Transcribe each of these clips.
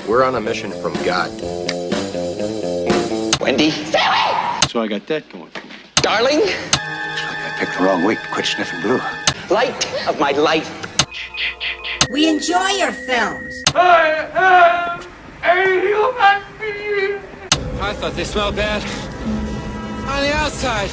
We're on a mission from God. Wendy? Stay away! So I got that going for me. Darling? Looks like I picked the wrong week to quit sniffing glue. Light of my life. We enjoy your films. I am a human being. I thought they smelled bad on the outside.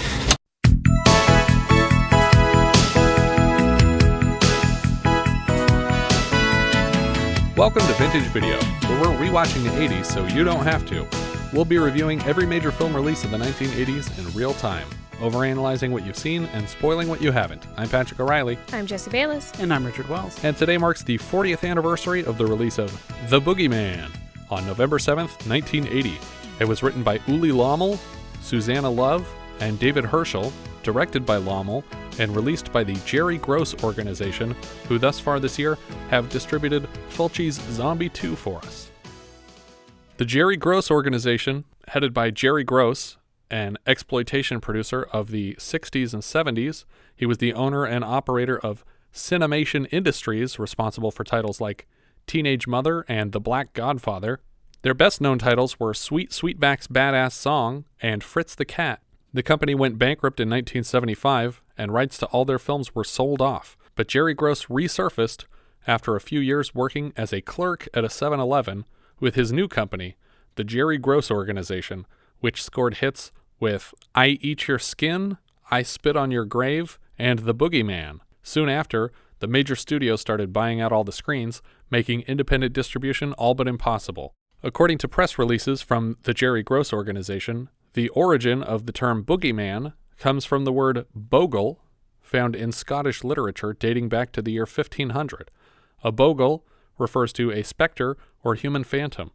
Welcome to Vintage Video, where we're rewatching the 80s so you don't have to. We'll be reviewing every major film release of the 1980s in real time, overanalyzing what you've seen and spoiling what you haven't. I'm Patrick O'Reilly. I'm Jesse Bayless. And I'm Richard Wells. And today marks the 40th anniversary of the release of The Boogeyman on November 7th, 1980. It was written by Ulli Lommel, Suzanna Love, and David Herschel, directed by Lommel, and released by the Jerry Gross organization, who thus far this year have distributed Fulci's Zombie 2 for us. The Jerry Gross organization, headed by Jerry Gross, an exploitation producer of the 60s and 70s, he was the owner and operator of Cinemation Industries, responsible for titles like Teenage Mother and The Black Godfather. Their best-known titles were Sweet Sweetback's Badass Song and Fritz the Cat. The company went bankrupt in 1975, and rights to all their films were sold off. But Jerry Gross resurfaced after a few years working as a clerk at a 7-Eleven with his new company, the Jerry Gross Organization, which scored hits with I Eat Your Skin, I Spit on Your Grave, and The Boogeyman. Soon after, the major studios started buying out all the screens, making independent distribution all but impossible. According to press releases from the Jerry Gross Organization, the origin of the term boogeyman comes from the word bogle, found in Scottish literature dating back to the year 1500. A bogle refers to a specter or human phantom.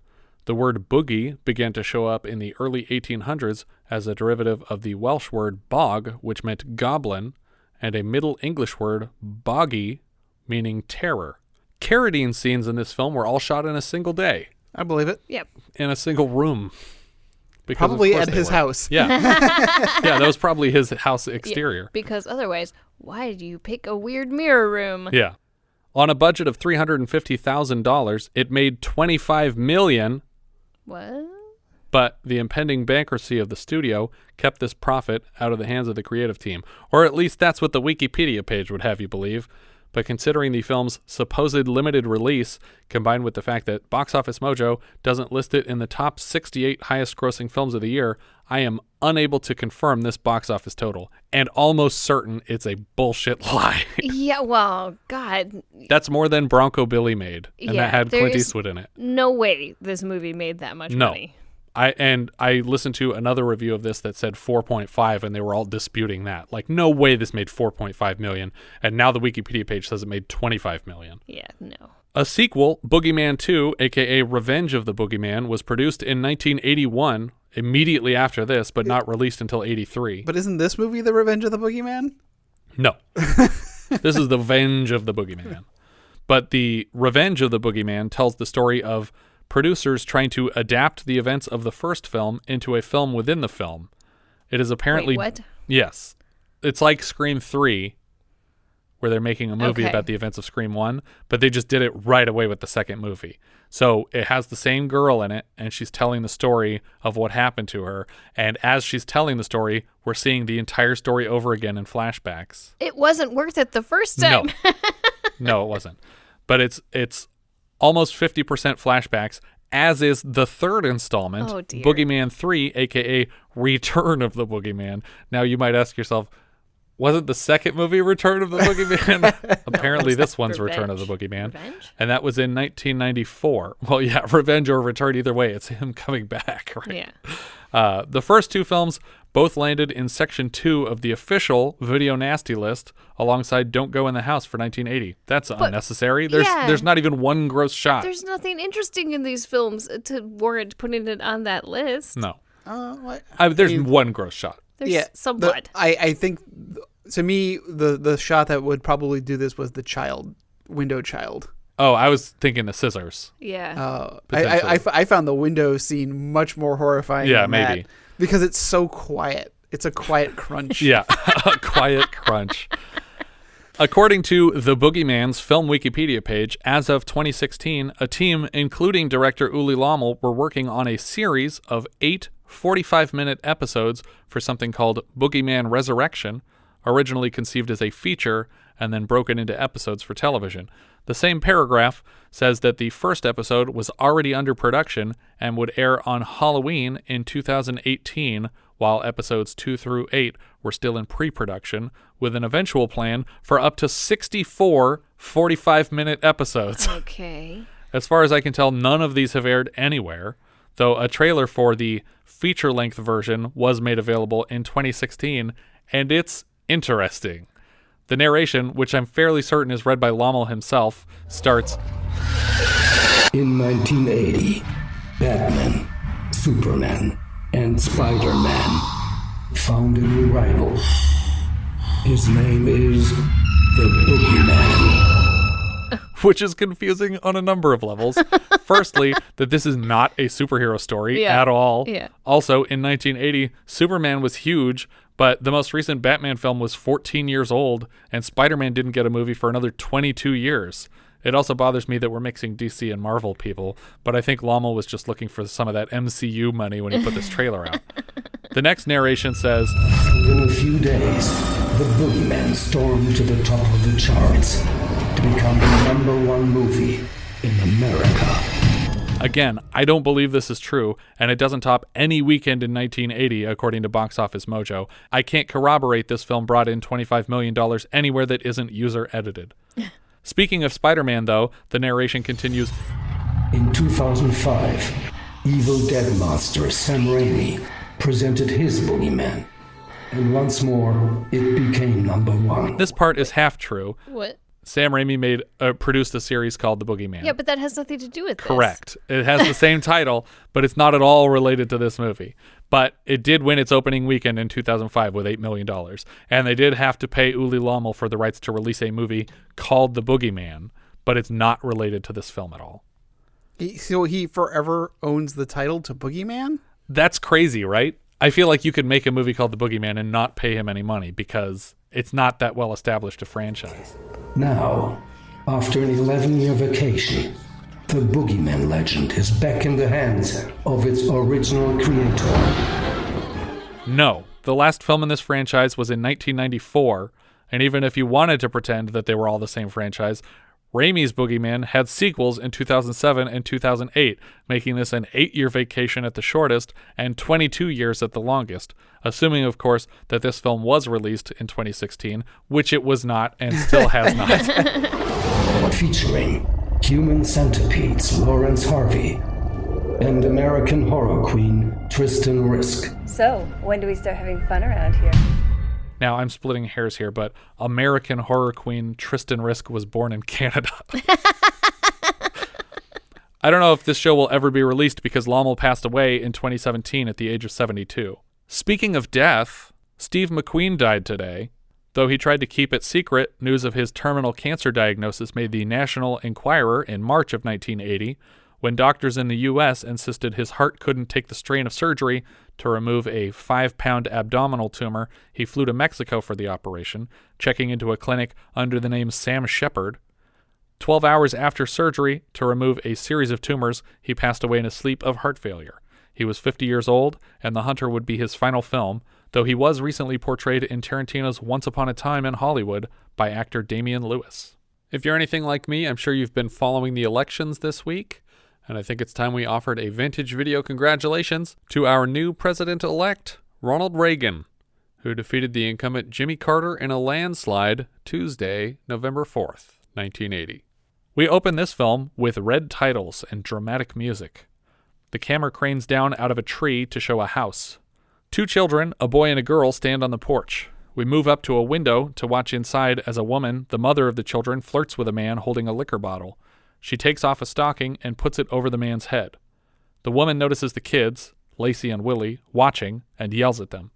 The word boogie began to show up in the early 1800s as a derivative of the Welsh word bog, which meant goblin, and a Middle English word boggy, meaning terror. Carradine scenes in this film were all shot in a single day. I believe it. Yep. In a single room. Probably at his house. Yeah. Yeah, that was probably his house exterior. Yeah, because otherwise, why do you pick a weird mirror room? Yeah. On a budget of $350,000, it made $25 million. What? But the impending bankruptcy of the studio kept this profit out of the hands of the creative team. Or at least that's what the Wikipedia page would have you believe. But considering the film's supposed limited release, combined with the fact that Box Office Mojo doesn't list it in the top 68 highest-grossing films of the year, I am unable to confirm this box office total, and almost certain it's a bullshit lie. Yeah, well, God. That's more than Bronco Billy made, and that had Clint Eastwood in it. No way this movie made that much money. I listened to another review of this that said 4.5, and they were all disputing that. Like, no way this made 4.5 million, and now the Wikipedia page says it made 25 million. Yeah, no. A sequel, Boogeyman 2, aka Revenge of the Boogeyman, was produced in 1981, immediately after this, but not released until 83. But isn't this movie The Revenge of the Boogeyman? No. This is The Venge of the Boogeyman. But the Revenge of the Boogeyman tells the story of producers trying to adapt the events of the first film into a film within the film. It is apparently... Wait, what? Yes. It's like Scream 3, where they're making a movie about the events of Scream 1, but they just did it right away with the second movie. So it has the same girl in it, and she's telling the story of what happened to her, and as she's telling the story, we're seeing the entire story over again in flashbacks. It wasn't worth it the first time. No, no, it wasn't. But it's almost 50% flashbacks, as is the third installment, Boogeyman 3, a.k.a. Return of the Boogeyman. Now, you might ask yourself, wasn't the second movie Return of the Boogeyman? Apparently, this one's Return of the Boogeyman. Revenge? And that was in 1994. Well, yeah, Revenge or Return, either way, it's him coming back, right? Yeah. The first two films both landed in Section 2 of the official Video Nasty list, alongside Don't Go in the House for 1980. That's unnecessary. There's not even one gross shot. There's nothing interesting in these films to warrant putting it on that list. No. What? There's one gross shot. There's some blood. I think, to me, the shot that would probably do this was the window child. Oh, I was thinking the scissors. Yeah. I found the window scene much more horrifying than maybe. that, because it's so quiet. It's a quiet crunch. Yeah, a quiet crunch. According to the Boogeyman's film Wikipedia page, as of 2016, a team, including director Ulli Lommel, were working on a series of 8 45-minute episodes for something called Boogeyman Resurrection, originally conceived as a feature and then broken into episodes for television. The same paragraph says that the first episode was already under production and would air on Halloween in 2018, while episodes 2 through 8 were still in pre-production, with an eventual plan for up to 64 45-minute episodes. Okay. As far as I can tell, none of these have aired anywhere, though a trailer for the feature-length version was made available in 2016, and it's interesting. The narration, which I'm fairly certain is read by Lommel himself, starts, In 1980, Batman, Superman, and Spider-Man found a new rival. His name is the Boogeyman. which is confusing on a number of levels. Firstly, that this is not a superhero story at all. Yeah. Also, in 1980, Superman was huge, but the most recent Batman film was 14 years old, and Spider-Man didn't get a movie for another 22 years. It also bothers me that we're mixing DC and Marvel people, but I think Lommel was just looking for some of that MCU money when he put this trailer out. The next narration says, Within a few days, the Boogeyman stormed to the top of the charts to become the #1 movie in America. Again, I don't believe this is true, and it doesn't top any weekend in 1980, according to Box Office Mojo. I can't corroborate this film brought in $25 million anywhere that isn't user-edited. Speaking of Spider-Man, though, the narration continues, In 2005, evil dead monster Sam Raimi presented his Boogeyman, and once more, it became #1. This part is half true. What? Sam Raimi produced a series called The Boogeyman. Yeah, but that has nothing to do with this. Correct. It has the same title, but it's not at all related to this movie. But it did win its opening weekend in 2005 with $8 million. And they did have to pay Ulli Lommel for the rights to release a movie called The Boogeyman, but it's not related to this film at all. So he forever owns the title to Boogeyman? That's crazy, right? I feel like you could make a movie called The Boogeyman and not pay him any money because it's not that well established a franchise. Now, after an 11-year vacation, the Boogeyman legend is back in the hands of its original creator. No, the last film in this franchise was in 1994, and even if you wanted to pretend that they were all the same franchise, Raimi's Boogeyman had sequels in 2007 and 2008, making this an 8-year vacation at the shortest and 22 years at the longest, assuming, of course, that this film was released in 2016, which it was not and still has not. Featuring human centipedes Lawrence Harvey and American horror queen Tristan Risk. So, when do we start having fun around here? Now, I'm splitting hairs here, but American horror queen Tristan Risk was born in Canada. I don't know if this show will ever be released because Lommel passed away in 2017 at the age of 72. Speaking of death, Steve McQueen died today. Though he tried to keep it secret, news of his terminal cancer diagnosis made the National Enquirer in March of 1980, when doctors in the U.S. insisted his heart couldn't take the strain of surgery to remove a 5-pound abdominal tumor. He flew to Mexico for the operation, checking into a clinic under the name Sam Shepard. 12 hours after surgery to remove a series of tumors, he passed away in a sleep of heart failure. He was 50 years old, and The Hunter would be his final film, though he was recently portrayed in Tarantino's Once Upon a Time in Hollywood by actor Damian Lewis. If you're anything like me, I'm sure you've been following the elections this week, and I think it's time we offered a vintage video congratulations to our new president-elect, Ronald Reagan, who defeated the incumbent Jimmy Carter in a landslide Tuesday, November 4th, 1980. We open this film with red titles and dramatic music. The camera cranes down out of a tree to show a house. 2 children, a boy and a girl, stand on the porch. We move up to a window to watch inside as a woman, the mother of the children, flirts with a man holding a liquor bottle. She takes off a stocking and puts it over the man's head. The woman notices the kids, Lacey and Willy, watching and yells at them.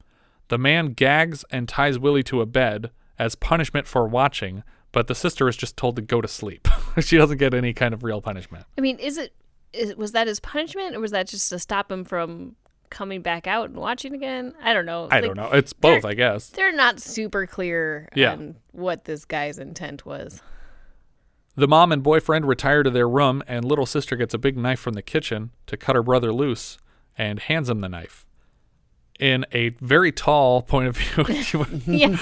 The man gags and ties Willy to a bed as punishment for watching, but the sister is just told to go to sleep. She doesn't get any kind of real punishment. I mean, was that his punishment, or was that just to stop him from coming back out and watching again. I don't know. I don't know. It's both, I guess. They're not super clear on what this guy's intent was. The mom and boyfriend retire to their room, and little sister gets a big knife from the kitchen to cut her brother loose and hands him the knife. In a very tall point of view. Yeah.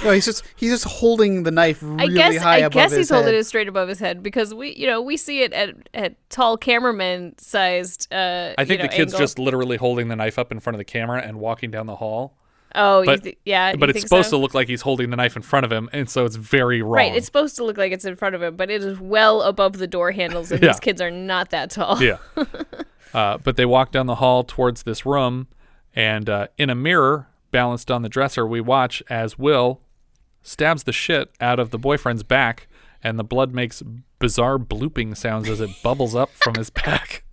No, he's just holding the knife really high above his head. I guess he's holding it straight above his head because we see it at tall cameraman sized. I think the kid's angle. just literally holding the knife up in front of the camera and walking down the hall. Oh, but it's supposed to to look like he's holding the knife in front of him, and so it's very wrong. Right, it's supposed to look like it's in front of him, but it is well above the door handles, and these kids are not that tall. Yeah. But they walk down the hall towards this room, and in a mirror balanced on the dresser, we watch as Will stabs the shit out of the boyfriend's back, and the blood makes bizarre blooping sounds as it bubbles up from his back.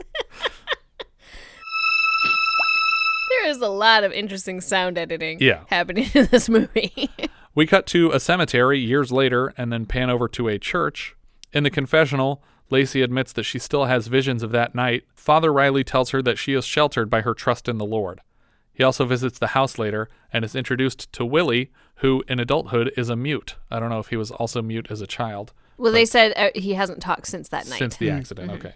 There is a lot of interesting sound editing happening in this movie. We cut to a cemetery years later and then pan over to a church. In the confessional, Lacey admits that she still has visions of that night. Father Reilly tells her that she is sheltered by her trust in the Lord. He also visits the house later and is introduced to Willy, who in adulthood is a mute. I don't know if he was also mute as a child. Well, they said he hasn't talked since that night. Since the accident, okay.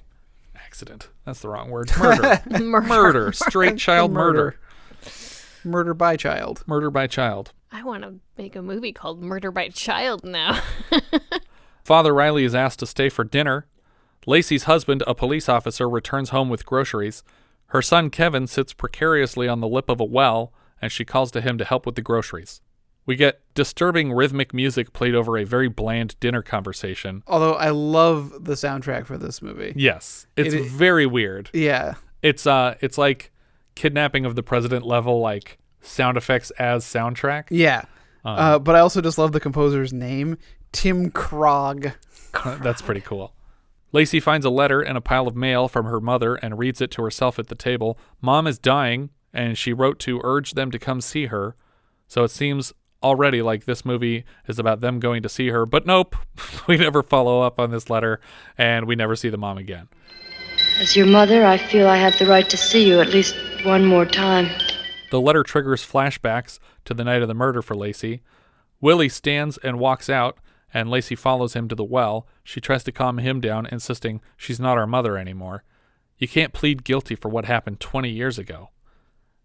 Accident. That's the wrong word. Murder. Murder. Straight child murder. Murder by child. Murder by child. I want to make a movie called Murder by Child now. Father Reilly is asked to stay for dinner. Lacey's husband, a police officer, returns home with groceries. Her son Kevin sits precariously on the lip of a well, and she calls to him to help with the groceries. We get disturbing rhythmic music played over a very bland dinner conversation. Although I love the soundtrack for this movie. Yes. It's very weird. Yeah. It's like Kidnapping of the President level, like sound effects as soundtrack. Yeah. But I also just love the composer's name, Tim Krog. That's pretty cool. Lacey finds a letter in a pile of mail from her mother and reads it to herself at the table. Mom is dying, and she wrote to urge them to come see her. So it seems already like this movie is about them going to see her. But nope, we never follow up on this letter, and we never see the mom again. As your mother, I feel I have the right to see you at least one more time. The letter triggers flashbacks to the night of the murder for Lacey. Willy stands and walks out, and Lacey follows him to the well. She tries to calm him down, insisting she's not our mother anymore. You can't plead guilty for what happened 20 years ago.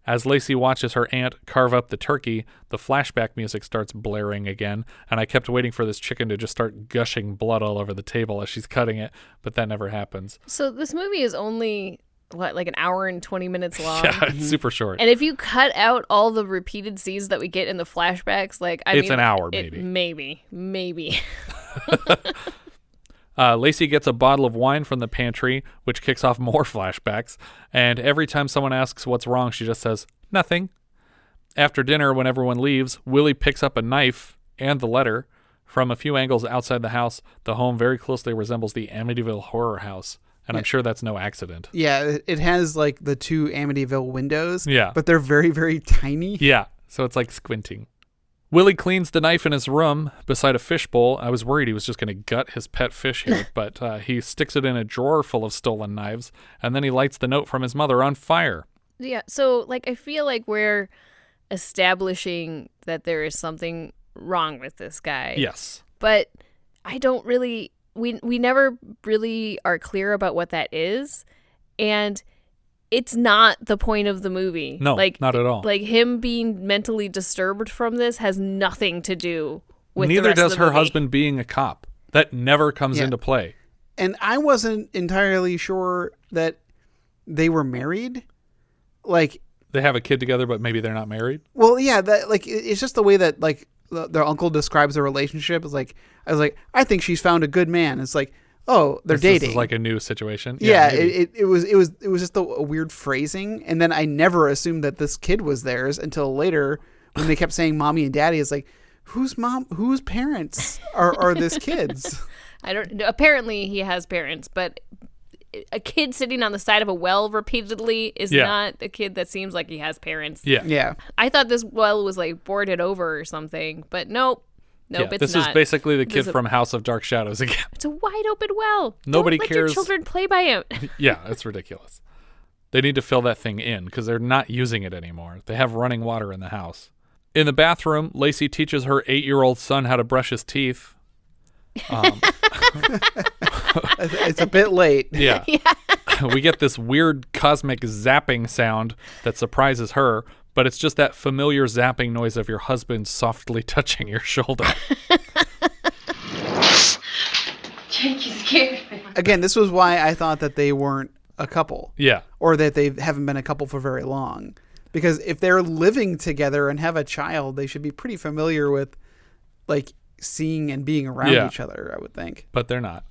As Lacey watches her aunt carve up the turkey, the flashback music starts blaring again, and I kept waiting for this chicken to just start gushing blood all over the table as she's cutting it, but that never happens. So this movie is only, like an hour and 20 minutes long? Yeah, it's super short. And if you cut out all the repeated scenes that we get in the flashbacks, it's an hour, maybe. Maybe. Lacey gets a bottle of wine from the pantry, which kicks off more flashbacks, and every time someone asks what's wrong, she just says, nothing. After dinner, when everyone leaves, Willy picks up a knife and the letter. From a few angles outside the house, the home very closely resembles the Amityville horror house, and I'm sure that's no accident. Yeah, it has like the two Amityville windows, yeah, but they're very, very tiny. Yeah, so it's like squinting. Willy cleans the knife in his room beside a fishbowl. I was worried he was just going to gut his pet fish here, but he sticks it in a drawer full of stolen knives, and then he lights the note from his mother on fire. Yeah, so I feel like we're establishing that there is something wrong with this guy. Yes. But I don't really, we never really are clear about what that is, and it's not the point of the movie. No, not at all. Like, him being mentally disturbed from this has nothing to do with Neither the rest does of the her movie. husband being a cop. That never comes into play. And I wasn't entirely sure that they were married. Like, they have a kid together, but maybe they're not married. Well, yeah, that it's just the way that their uncle describes their relationship. It's like, I think she's found a good man. It's like, oh, they're dating. This is like a new situation. Yeah, it was just a weird phrasing, and then I never assumed that this kid was theirs until later when they kept saying mommy and daddy. It's like, whose parents are this kid's? I don't know. Apparently he has parents, but a kid sitting on the side of a well repeatedly is not a kid that seems like he has parents. Yeah. I thought this well was boarded over or something, but nope. Nope, it's not. This is basically the kid from House of Dark Shadows again. It's a wide open well. Nobody Don't cares. let your children play by it. Yeah, it's ridiculous. They need to fill that thing in because they're not using it anymore. They have running water in the house. In the bathroom, Lacey teaches her 8-year-old son how to brush his teeth. It's a bit late. Yeah. We get this weird cosmic zapping sound that surprises her, but it's just that familiar zapping noise of your husband softly touching your shoulder. Jake, you scared me. Again, this was why I thought that they weren't a couple. Yeah. Or that they haven't been a couple for very long. Because if they're living together and have a child, they should be pretty familiar with, like, seeing and being around each other, I would think. But they're not.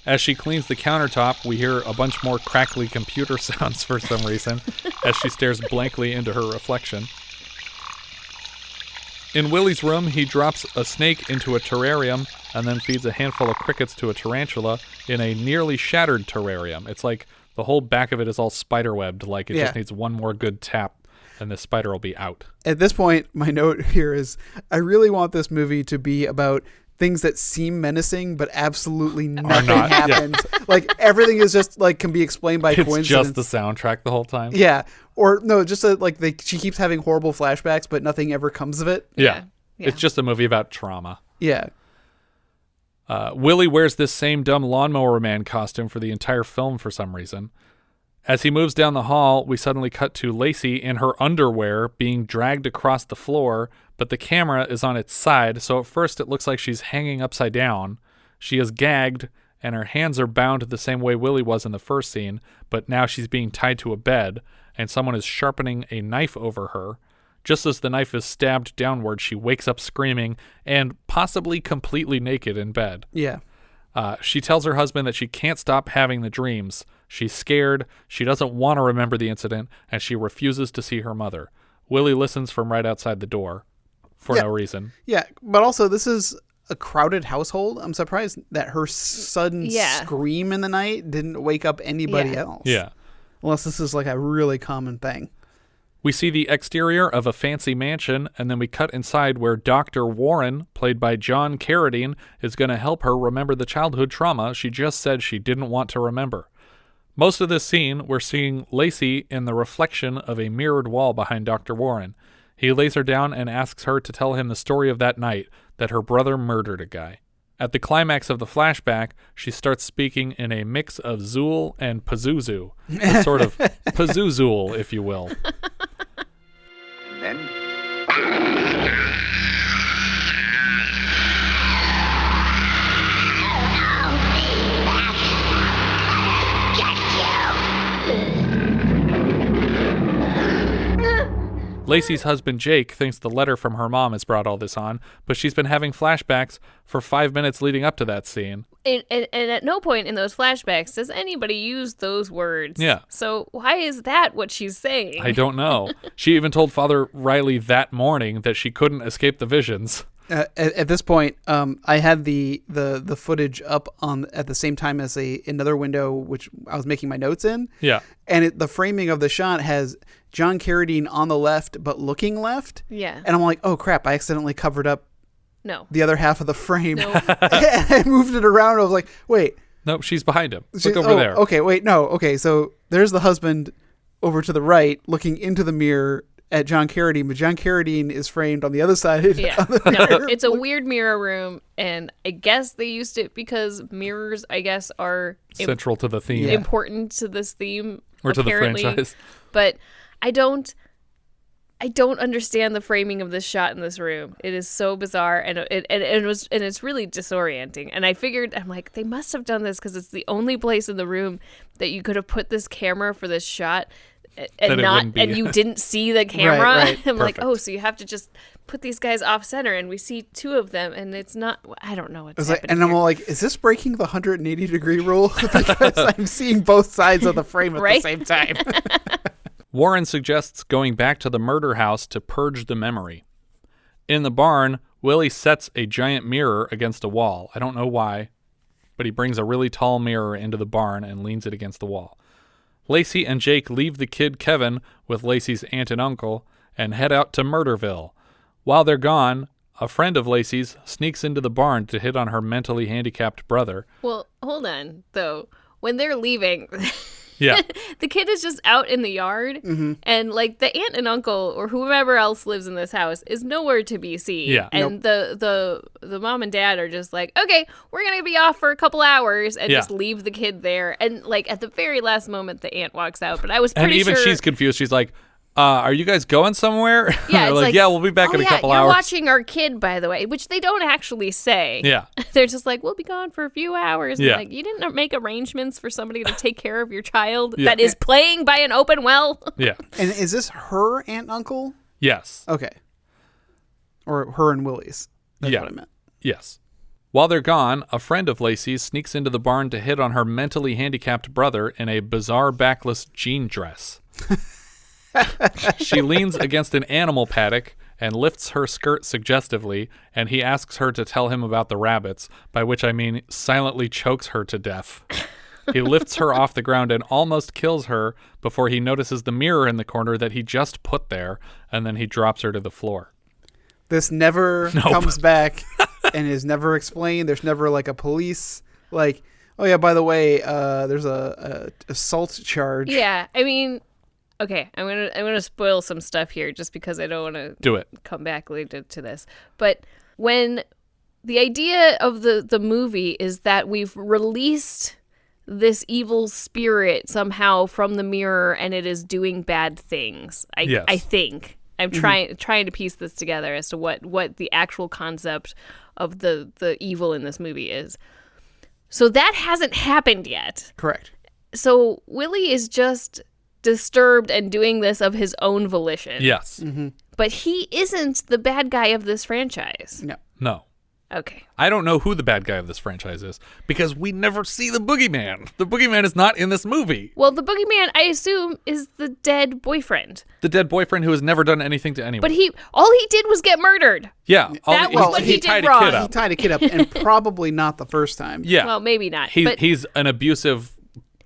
As she cleans the countertop, we hear a bunch more crackly computer sounds for some reason as she stares blankly into her reflection. In Willy's room, he drops a snake into a terrarium and then feeds a handful of crickets to a tarantula in a nearly shattered terrarium. It's like the whole back of it is all spiderwebbed, like it just needs one more good tap and the spider will be out. At this point, my note here is I really want this movie to be about things that seem menacing, but absolutely nothing happens. Yeah. Like everything is just like can be explained by coincidence. It's just the soundtrack the whole time. Yeah, or no, just she keeps having horrible flashbacks, but nothing ever comes of it. Yeah. It's just a movie about trauma. Yeah. Willy wears this same dumb lawnmower man costume for the entire film for some reason. As he moves down the hall, we suddenly cut to Lacey in her underwear being dragged across the floor, but the camera is on its side, so at first it looks like she's hanging upside down. She is gagged, and her hands are bound the same way Willy was in the first scene, but now she's being tied to a bed, and someone is sharpening a knife over her. Just as the knife is stabbed downward, she wakes up screaming and possibly completely naked in bed. Yeah. She tells her husband that she can't stop having the dreams. She's scared, she doesn't want to remember the incident, and she refuses to see her mother. Willy listens from right outside the door for no reason. Yeah, but also this is a crowded household. I'm surprised that her sudden scream in the night didn't wake up anybody else. Yeah. Unless this is like a really common thing. We see the exterior of a fancy mansion, and then we cut inside where Dr. Warren, played by John Carradine, is going to help her remember the childhood trauma she just said she didn't want to remember. Most of this scene, we're seeing Lacey in the reflection of a mirrored wall behind Dr. Warren. He lays her down and asks her to tell him the story of that night, that her brother murdered a guy. At the climax of the flashback, she starts speaking in a mix of Zool and Pazuzu, a sort of Pazuzool, if you will. Then Lacey's husband Jake thinks the letter from her mom has brought all this on, but she's been having flashbacks for 5 minutes leading up to that scene. And at no point in those flashbacks does anybody use those words. Yeah. So why is that what she's saying? I don't know. She even told Father Reilly that morning that she couldn't escape the visions. At this point, I had the footage up on at the same time as another window, which I was making my notes in. Yeah. And the framing of the shot has John Carradine on the left, but looking left. Yeah. And I'm like, oh crap! I accidentally covered up. No. The other half of the frame. No. I moved it around. I was like, wait. Nope, she's behind him. Look over there. Okay, wait, no. Okay, so there's the husband over to the right, looking into the mirror at John Carradine, but John Carradine is framed on the other side. Yeah. No, it's a weird mirror room, and I guess they used it because mirrors, I guess, are central to the theme. Important to this theme. Or apparently. To the franchise. But I don't understand the framing of this shot in this room. It is so bizarre, and it's really disorienting. And I figured, I'm like, they must have done this because it's the only place in the room that you could have put this camera for this shot. And you didn't see the camera. Right. I'm like, oh, so you have to just put these guys off center, and we see two of them, and it's not. I don't know what's happening. And I'm all like, is this breaking the 180-degree rule? Because I'm seeing both sides of the frame at the same time. Warren suggests going back to the murder house to purge the memory. In the barn, Willy sets a giant mirror against a wall. I don't know why, but he brings a really tall mirror into the barn and leans it against the wall. Lacey and Jake leave the kid Kevin with Lacey's aunt and uncle and head out to Murderville. While they're gone, a friend of Lacey's sneaks into the barn to hit on her mentally handicapped brother. Well, hold on, though. When they're leaving, Yeah. The kid is just out in the yard, and like the aunt and uncle or whoever else lives in this house is nowhere to be seen. Yeah. And the mom and dad are just like, okay, we're gonna be off for a couple hours, and just leave the kid there. And like at the very last moment, the aunt walks out. But I was pretty sure. And even she's confused. She's like, are you guys going somewhere? Yeah, They're like, yeah, we'll be back in a couple hours. You're watching our kid, by the way, which they don't actually say. Yeah. They're just like, we'll be gone for a few hours. Yeah. Like, you didn't make arrangements for somebody to take care of your child that is playing by an open well? Yeah. And is this her aunt and uncle? Yes. Okay. Or her and Willy's. That's what I meant. Yes. While they're gone, a friend of Lacey's sneaks into the barn to hit on her mentally handicapped brother in a bizarre backless jean dress. She leans against an animal paddock and lifts her skirt suggestively, and he asks her to tell him about the rabbits, by which I mean silently chokes her to death. He lifts her off the ground and almost kills her before he notices the mirror in the corner that he just put there, and then he drops her to the floor. This never comes back and is never explained. There's never like a police like, oh yeah, by the way, there's a assault charge. Yeah, I mean, okay, I'm gonna spoil some stuff here just because I don't want to do it. Come back later to this. But when the idea of the movie is that we've released this evil spirit somehow from the mirror and it is doing bad things. I think. I'm trying to piece this together as to what the actual concept of the evil in this movie is. So that hasn't happened yet. Correct. So Willy is just disturbed and doing this of his own volition. Yes. Mm-hmm. But he isn't the bad guy of this franchise. No. Okay. I don't know who the bad guy of this franchise is because we never see the Boogeyman. The Boogeyman is not in this movie. Well, the Boogeyman, I assume, is the dead boyfriend. The dead boyfriend who has never done anything to anyone. But all he did was get murdered. Yeah. That was what he did wrong. He tied a kid up, and probably not the first time. Yeah. Well, maybe not. He's an abusive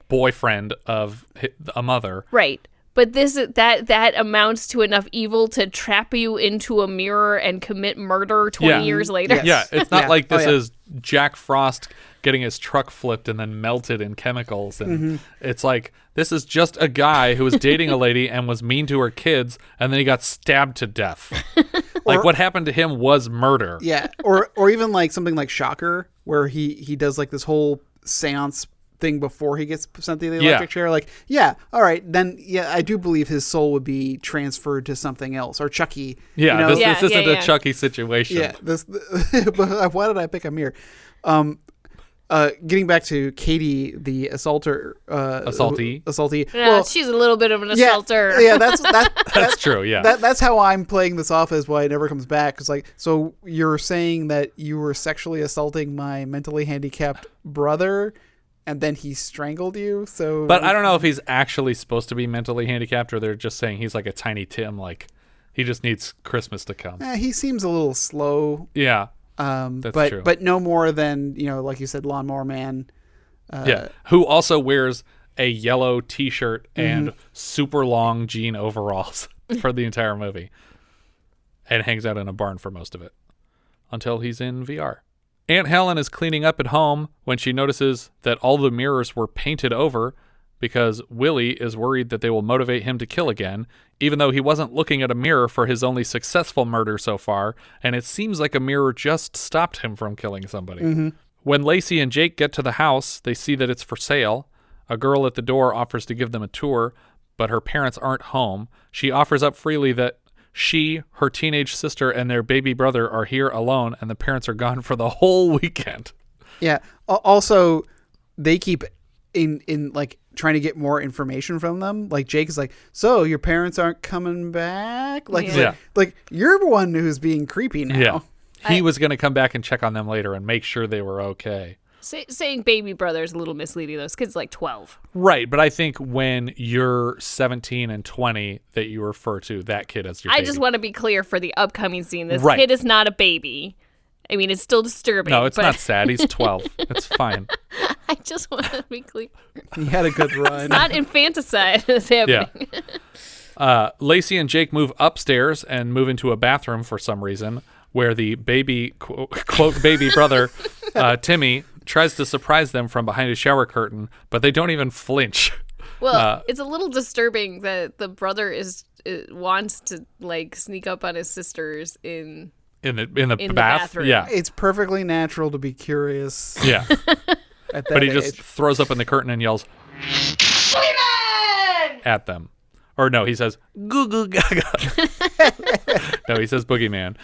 boyfriend of a mother. Right. But that amounts to enough evil to trap you into a mirror and commit murder 20 years later. Yeah, it's not like this is Jack Frost getting his truck flipped and then melted in chemicals. And it's like, this is just a guy who was dating a lady and was mean to her kids, and then he got stabbed to death. Like, what happened to him was murder. Yeah, or even like something like Shocker, where he does like this whole seance thing before he gets sent to the electric chair. Like, all right, then I do believe his soul would be transferred to something else, or Chucky. Yeah, this isn't a Chucky situation. Yeah, but why did I pick a mirror? Getting back to Katy, the assaultee. Yeah, well, she's a little bit of an assaulter. Yeah, that's true. Yeah, that's how I'm playing this off as why it never comes back. It's like, so you're saying that you were sexually assaulting my mentally handicapped brother, and then he strangled you. So, but I don't know if he's actually supposed to be mentally handicapped, or they're just saying he's like a Tiny Tim, like he just needs Christmas to come. He seems a little slow. Yeah. That's true. But no more than, like you said, Lawnmower Man. Who also wears a yellow T-shirt and super long jean overalls for the entire movie, and hangs out in a barn for most of it until he's in VR. Aunt Helen is cleaning up at home when she notices that all the mirrors were painted over because Willy is worried that they will motivate him to kill again, even though he wasn't looking at a mirror for his only successful murder so far, and it seems like a mirror just stopped him from killing somebody. When Lacey and Jake get to the house, they see that it's for sale. A girl at the door offers to give them a tour, but her parents aren't home. She offers up freely that she, her teenage sister, and their baby brother are here alone, and the parents are gone for the whole weekend. Yeah. Also, they keep in like trying to get more information from them. Like Jake is like, so your parents aren't coming back? Like, like you're the one who's being creepy now. Yeah. He was going to come back and check on them later and make sure they were okay. Saying baby brother is a little misleading. Those kids like 12. Right, but I think when you're 17 and 20 that you refer to that kid as your baby. I just want to be clear for the upcoming scene. This kid is not a baby. I mean, it's still disturbing. No, it's not sad. He's 12. It's fine. I just want to be clear. He had a good run. It's not infanticide that's happening. Yeah. Lacey and Jake move upstairs and move into a bathroom for some reason, where the baby, quote, baby brother, Timmy, tries to surprise them from behind a shower curtain, but they don't even flinch. Well, it's a little disturbing that the brother wants to like sneak up on his sisters in the bathroom. Yeah, it's perfectly natural to be curious. Yeah, but he just age. throws up in the curtain and yells at them. Or no, he says, goo goo gaga. No, he says Boogeyman.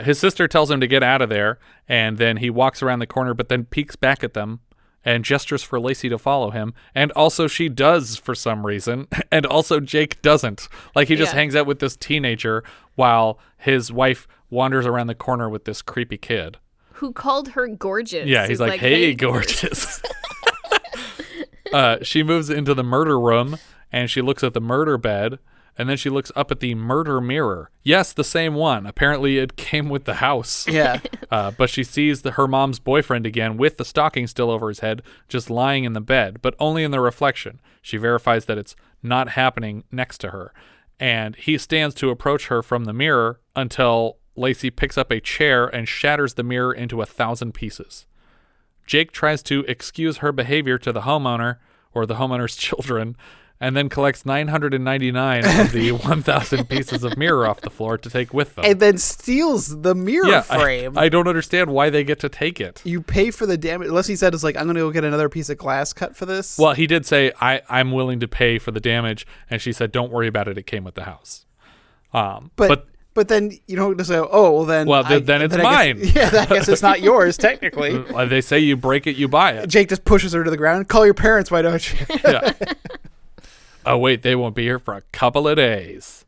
His sister tells him to get out of there, and then he walks around the corner, but then peeks back at them and gestures for Lacey to follow him. And also she does for some reason. And also Jake doesn't. Like, he just hangs out with this teenager while his wife wanders around the corner with this creepy kid. Who called her gorgeous. Yeah, he's like, hey, gorgeous. She moves into the murder room, and she looks at the murder bed, and then she looks up at the murder mirror. Yes, the same one. Apparently it came with the house. Yeah. But she sees her mom's boyfriend again with the stocking still over his head, just lying in the bed, but only in the reflection. She verifies that it's not happening next to her. And he stands to approach her from the mirror until Lacey picks up a chair and shatters the mirror into 1,000 pieces. Jake tries to excuse her behavior to the homeowner, or the homeowner's children, and then collects 999 of the 1,000 pieces of mirror off the floor to take with them. And then steals the mirror frame. I don't understand why they get to take it. You pay for the damage. Unless he said, it's like, I'm going to go get another piece of glass cut for this. Well, he did say, I'm willing to pay for the damage. And she said, don't worry about it. It came with the house. But then you don't just say, oh, well, then. Well, then it's mine. I guess it's not yours, technically. They say you break it, you buy it. Jake just pushes her to the ground. Call your parents, why don't you? Yeah. Oh, wait, they won't be here for a couple of days.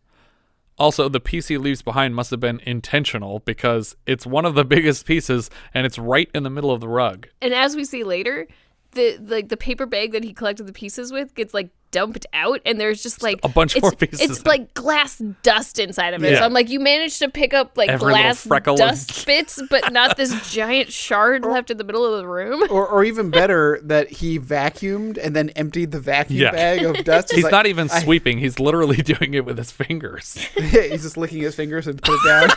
Also, the piece he leaves behind must have been intentional because it's one of the biggest pieces and it's right in the middle of the rug. And as we see later, the paper bag that he collected the pieces with gets like dumped out, and there's just like a bunch more pieces. It's like glass dust inside of it. Yeah. So I'm like, you managed to pick up like every glass dust and... bits, but not this giant shard left in the middle of the room. Or even better, that he vacuumed and then emptied the vacuum bag of dust. He's not even sweeping. He's literally doing it with his fingers. He's just licking his fingers and put it down.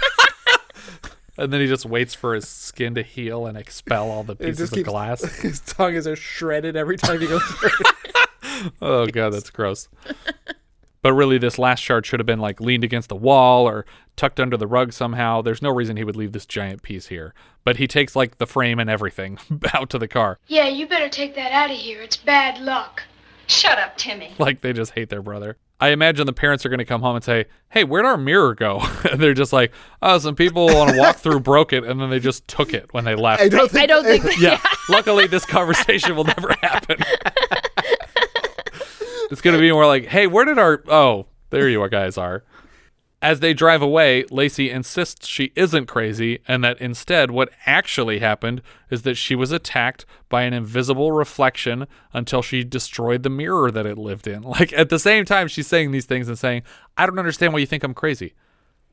And then he just waits for his skin to heal and expel all the pieces of glass. His tongue is shredded every time he goes through. Oh, God, that's gross. But really, this last shard should have been like leaned against the wall or tucked under the rug somehow. There's no reason he would leave this giant piece here. But he takes like the frame and everything out to the car. Yeah, you better take that out of here. It's bad luck. Shut up, Timmy. Like they just hate their brother. I imagine the parents are going to come home and say, hey, where'd our mirror go? And they're just like, oh, some people on a walkthrough broke it, and then they just took it when they left. I don't think yeah. Luckily, this conversation will never happen. It's going to be more like, hey, where did oh, there you guys are. As they drive away, Lacey insists she isn't crazy and that instead what actually happened is that she was attacked by an invisible reflection until she destroyed the mirror that it lived in. Like, at the same time, she's saying these things and saying, I don't understand why you think I'm crazy.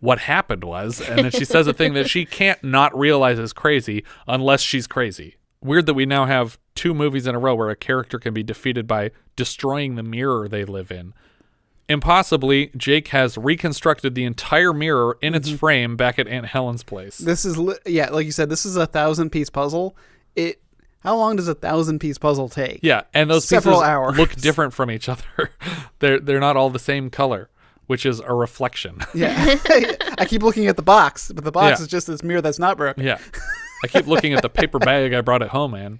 What happened was, and then she says a thing that she can't not realize is crazy unless she's crazy. Weird that we now have 2 movies in a row where a character can be defeated by destroying the mirror they live in. Impossibly, Jake has reconstructed the entire mirror in its frame back at Aunt Helen's place. This is, like you said, this is a 1,000-piece puzzle. How long does a 1,000-piece puzzle take? Yeah, and those Several pieces hours. look different from each other. They're not all the same color, which is a reflection. Yeah. I keep looking at the box, but the box is just this mirror that's not broken. Yeah. I keep looking at the paper bag I brought at home, man.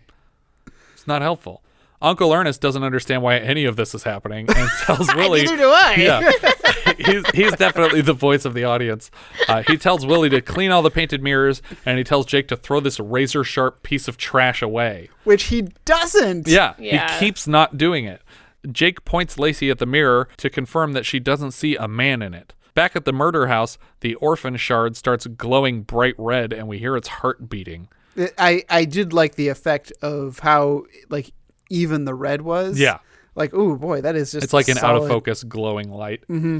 It's not helpful. Uncle Ernest doesn't understand why any of this is happening and tells Willy... Neither do I. Yeah. He's definitely the voice of the audience. He tells Willy to clean all the painted mirrors, and he tells Jake to throw this razor-sharp piece of trash away. Which he doesn't. Yeah, he keeps not doing it. Jake points Lacey at the mirror to confirm that she doesn't see a man in it. Back at the murder house, the orphan shard starts glowing bright red, and we hear its heart beating. I did like the effect of how, like, even the red was. Yeah. Like, ooh, boy, that is just It's like an solid... out-of-focus glowing light. Mm-hmm.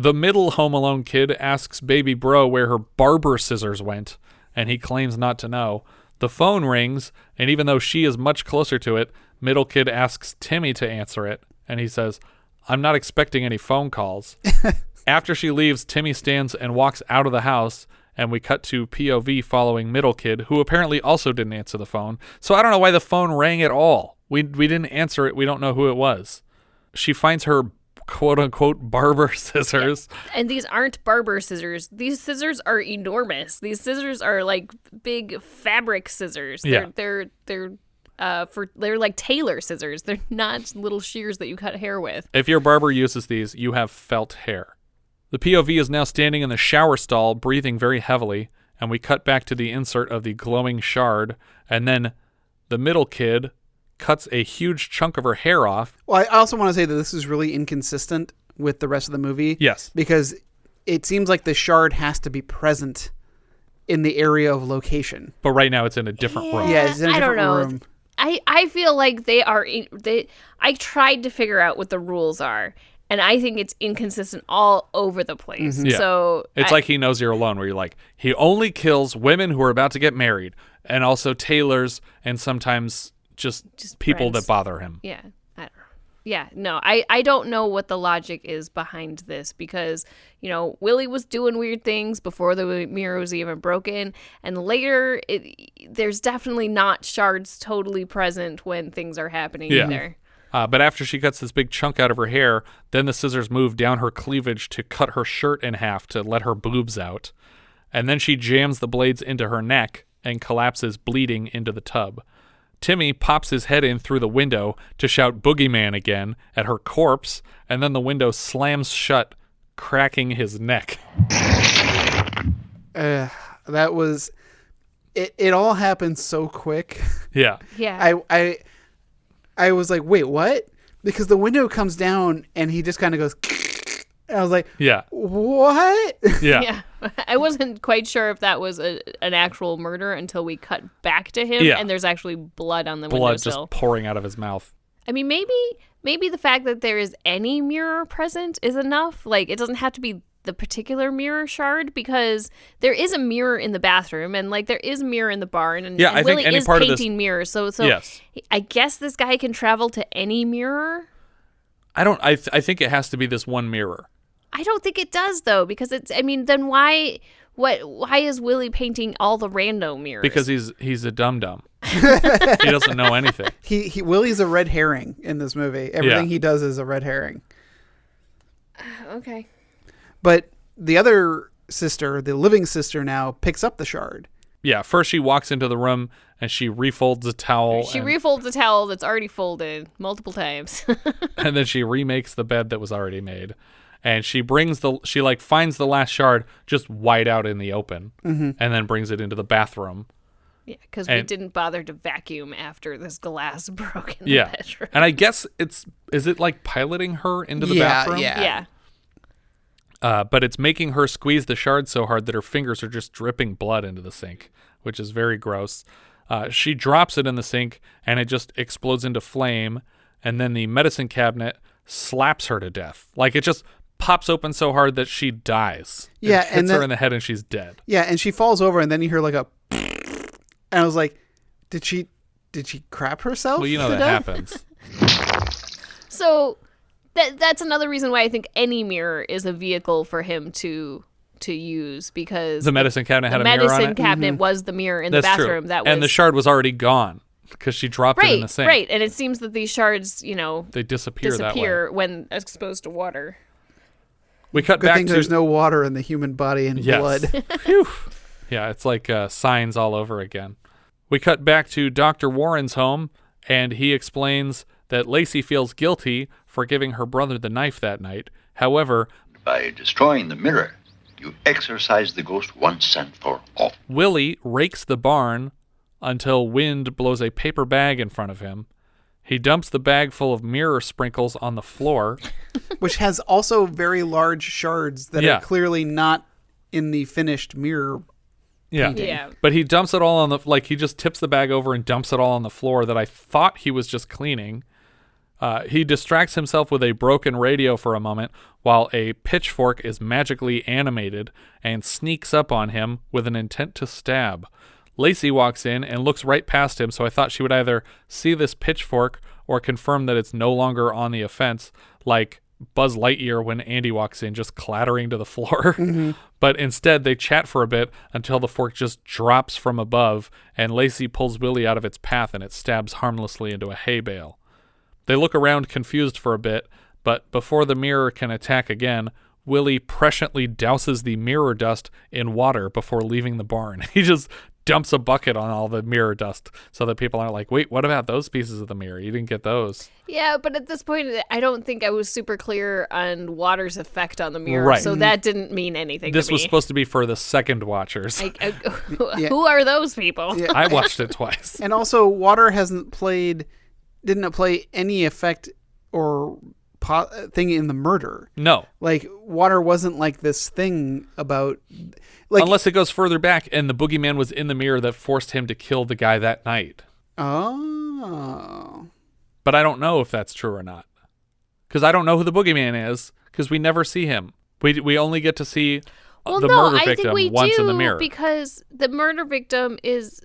The middle Home Alone kid asks baby bro where her barber scissors went, and he claims not to know. The phone rings, and even though she is much closer to it, middle kid asks Timmy to answer it, and he says, I'm not expecting any phone calls. After she leaves, Timmy stands and walks out of the house, and we cut to POV following middle kid, who apparently also didn't answer the phone. So I don't know why the phone rang at all. We didn't answer it. We don't know who it was. She finds her quote-unquote barber scissors. Yeah. And these aren't barber scissors. These scissors are enormous. These scissors are like big fabric scissors. They're like tailor scissors. They're not little shears that you cut hair with. If your barber uses these, you have felt hair. The POV is now standing in the shower stall, breathing very heavily, and we cut back to the insert of the glowing shard, and then the middle kid cuts a huge chunk of her hair off. Well, I also want to say that this is really inconsistent with the rest of the movie. Yes. Because it seems like the shard has to be present in the area of location. But right now it's in a different room. Yeah, it's in a different room. I feel like I tried to figure out what the rules are, and I think it's inconsistent all over the place. Yeah. So it's like He Knows You're Alone, where you're like, he only kills women who are about to get married, and also tailors, and sometimes just people friends. that bother him. Yeah. I don't know. Yeah, no, I don't know what the logic is behind this because, Willy was doing weird things before the mirror was even broken. And later, there's definitely not shards totally present when things are happening either. But after she cuts this big chunk out of her hair, then the scissors move down her cleavage to cut her shirt in half to let her boobs out. And then she jams the blades into her neck and collapses bleeding into the tub. Timmy pops his head in through the window to shout Boogeyman again at her corpse, and then the window slams shut, cracking his neck. That was... It all happened so quick. Yeah. Yeah. I was like, wait, what? Because the window comes down, and he just kind of goes... And I was like, yeah. What? Yeah. Yeah. I wasn't quite sure if that was an actual murder until we cut back to him and there's actually blood on the windowsill. Blood just pouring out of his mouth. I mean, maybe the fact that there is any mirror present is enough. Like, it doesn't have to be the particular mirror shard because there is a mirror in the bathroom and like there is a mirror in the barn and, I Willy think any is part painting of this... mirrors. So yes. I guess this guy can travel to any mirror. I think it has to be this one mirror. I don't think it does though, because then why is Willy painting all the rando mirrors? Because he's a dum-dum. He doesn't know anything. Willy's a red herring in this movie. Everything he does is a red herring. Okay. But the other sister, the living sister now, picks up the shard. Yeah, first she walks into the room and she refolds a towel. She refolds a towel that's already folded multiple times. And then she remakes the bed that was already made. And she finds the last shard just wide out in the open, and then brings it into the bathroom. Yeah, because we didn't bother to vacuum after this glass broke in the bedroom. And I guess is it like piloting her into the bathroom? Yeah. But it's making her squeeze the shard so hard that her fingers are just dripping blood into the sink, which is very gross. She drops it in the sink, and it just explodes into flame, and then the medicine cabinet slaps her to death. Like, it just pops open so hard that she dies. Yeah, it hits her in the head and she's dead. Yeah, and she falls over and then you hear like a and I was like, did she crap herself? Well, that happens. So that's another reason why I think any mirror is a vehicle for him to use, because the medicine cabinet had a mirror on it. The medicine cabinet was the mirror in the bathroom. True. And the shard was already gone because she dropped it in the sink. Right, and it seems that these shards, they disappear that way when exposed to water. We cut Good back thing to... there's no water in the human body and blood. Phew. Yeah, it's like signs all over again. We cut back to Dr. Warren's home, and he explains that Lacey feels guilty for giving her brother the knife that night. However, by destroying the mirror, you exorcise the ghost once and for all. Willy rakes the barn until wind blows a paper bag in front of him. He dumps the bag full of mirror sprinkles on the floor. Which has also very large shards that are clearly not in the finished mirror painting. Yeah. But he dumps it all on he just tips the bag over and dumps it all on the floor that I thought he was just cleaning. He distracts himself with a broken radio for a moment while a pitchfork is magically animated and sneaks up on him with an intent to stab. Lacey walks in and looks right past him, so I thought she would either see this pitchfork or confirm that it's no longer on the offense, like Buzz Lightyear when Andy walks in, just clattering to the floor. Mm-hmm. But instead, they chat for a bit until the fork just drops from above, and Lacey pulls Willy out of its path and it stabs harmlessly into a hay bale. They look around confused for a bit, but before the mirror can attack again, Willy presciently douses the mirror dust in water before leaving the barn. He just dumps a bucket on all the mirror dust so that people aren't like, wait, what about those pieces of the mirror? You didn't get those. Yeah, but at this point, I don't think I was super clear on water's effect on the mirror, Right. so that didn't mean anything This to me. was supposed to be for the second watchers. Who are those people? Yeah. I watched it twice. And also, water didn't play any effect or thing in the murder. No. Like, water wasn't like this thing about... Like, unless it goes further back and the boogeyman was in the mirror that forced him to kill the guy that night. Oh. But I don't know if that's true or not. Because I don't know who the boogeyman is, because we never see him. We only get to see murder victim once in the mirror. Because the murder victim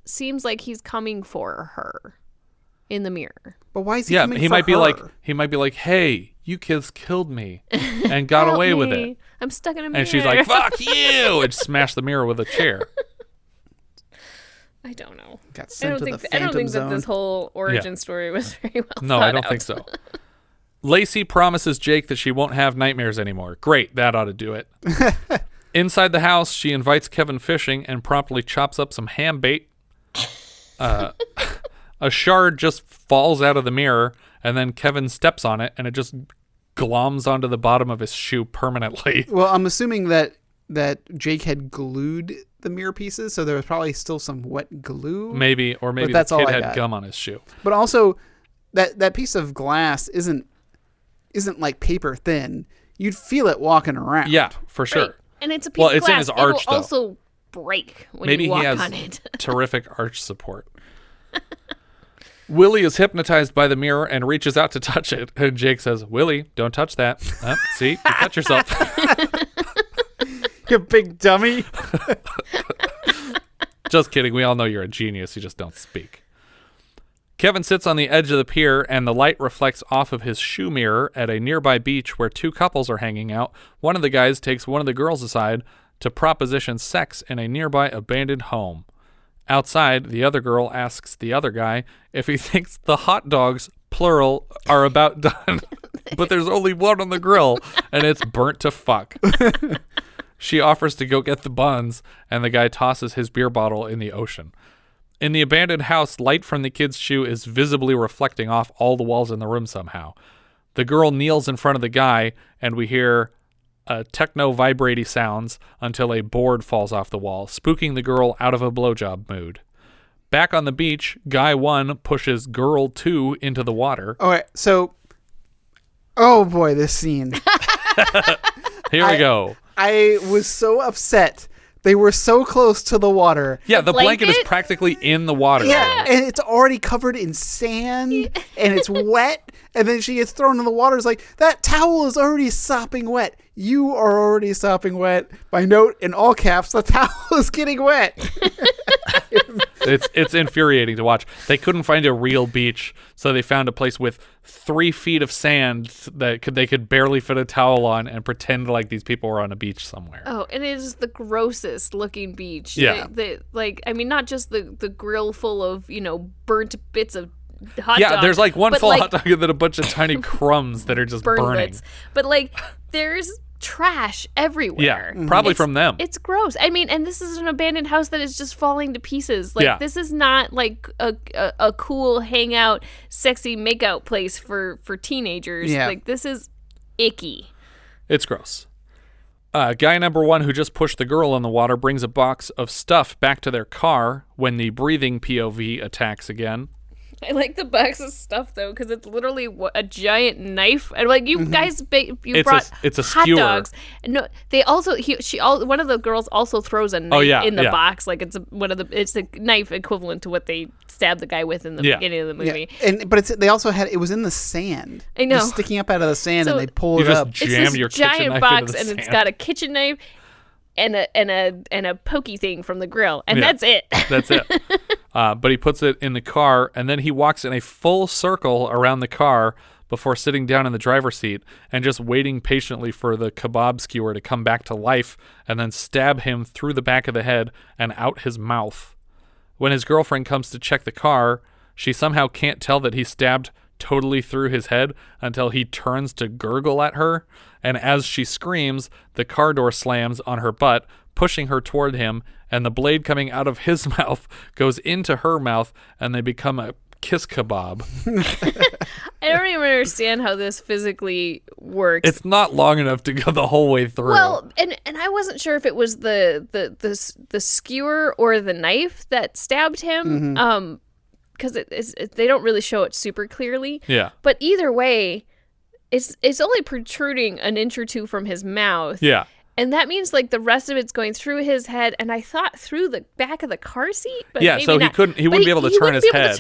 seems like he's coming for her in the mirror. But why is he coming for her? He might be like, hey, you kids killed me and got away with it. I'm stuck in a mirror. And she's like, fuck you! And smashed the mirror with a chair. I don't know. I don't think that this whole origin story was very well No, thought I don't out. think so. Lacey promises Jake that she won't have nightmares anymore. Great, that ought to do it. Inside the house, she invites Kevin fishing and promptly chops up some ham bait. A shard just falls out of the mirror, and then Kevin steps on it, and it just gloms onto the bottom of his shoe permanently. Well, I'm assuming that Jake had glued the mirror pieces, so there was probably still some wet glue. Maybe the kid had gum on his shoe. But also, that piece of glass isn't like paper thin. You'd feel it walking around. Yeah, for sure. Right. And it's a piece of glass. In his arch, It'll also break when you walk on it. Terrific arch support. Willy is hypnotized by the mirror and reaches out to touch it. And Jake says, Willy, don't touch that. See, you touch yourself. You big dummy. Just kidding. We all know you're a genius. You just don't speak. Kevin sits on the edge of the pier, and the light reflects off of his shoe mirror at a nearby beach where two couples are hanging out. One of the guys takes one of the girls aside to proposition sex in a nearby abandoned home. Outside, the other girl asks the other guy if he thinks the hot dogs, plural, are about done. But there's only one on the grill, and it's burnt to fuck. She offers to go get the buns, and the guy tosses his beer bottle in the ocean. In the abandoned house, light from the kid's shoe is visibly reflecting off all the walls in the room somehow. The girl kneels in front of the guy, and we hear techno-vibraty sounds until a board falls off the wall, spooking the girl out of a blowjob mood. Back on the beach, Guy 1 pushes Girl 2 into the water. All right, so... Oh, boy, this scene. Here we go. I was so upset. They were so close to the water. Yeah, the blanket is practically in the water. Yeah, and it's already covered in sand, and it's wet, and then she gets thrown in the water. It's like, that towel is already sopping wet. You are already sopping wet. My note in all caps, the towel is getting wet. It's infuriating to watch. They couldn't find a real beach, so they found a place with 3 feet of sand that they could barely fit a towel on and pretend like these people were on a beach somewhere. Oh, and it is the grossest looking beach. Yeah. Not just the grill full of, burnt bits of hot dog. Yeah, there's like one full like, hot dog and then a bunch of tiny crumbs that are just burning. Bits. But there's trash everywhere. Yeah, probably from them. It's gross. I mean, and this is an abandoned house that is just falling to pieces. This is not like a cool hangout, sexy makeout place for teenagers. Yeah. This is icky. It's gross. Guy number 1 who just pushed the girl in the water brings a box of stuff back to their car when the breathing POV attacks again. I like the box of stuff though, because it's literally a giant knife. And you guys, brought it's a hot skewer. dogs. No, they also one of the girls also throws a knife in the box. Like it's a knife equivalent to what they stabbed the guy with in the beginning of the movie. Yeah. But they also had it was in the sand. I know, it was sticking up out of the sand, so and they pull it up. Jam it's this your giant kitchen box, knife into the and sand. it's got a kitchen knife and a pokey thing from the grill, and that's it. That's it. But he puts it in the car, and then he walks in a full circle around the car before sitting down in the driver's seat and just waiting patiently for the kebab skewer to come back to life and then stab him through the back of the head and out his mouth. When his girlfriend comes to check the car, she somehow can't tell that he stabbed totally through his head until he turns to gurgle at her. And as she screams, the car door slams on her butt, pushing her toward him, and the blade coming out of his mouth goes into her mouth, and they become a kiss kebab. I don't even understand how this physically works. It's not long enough to go the whole way through. Well, and I wasn't sure if it was the skewer or the knife that stabbed him, because they don't really show it super clearly. Yeah. But either way, it's only protruding an inch or two from his mouth. Yeah. And that means like the rest of it's going through his head, and I thought through the back of the car seat. But yeah, maybe so not. He wouldn't be able to turn his head.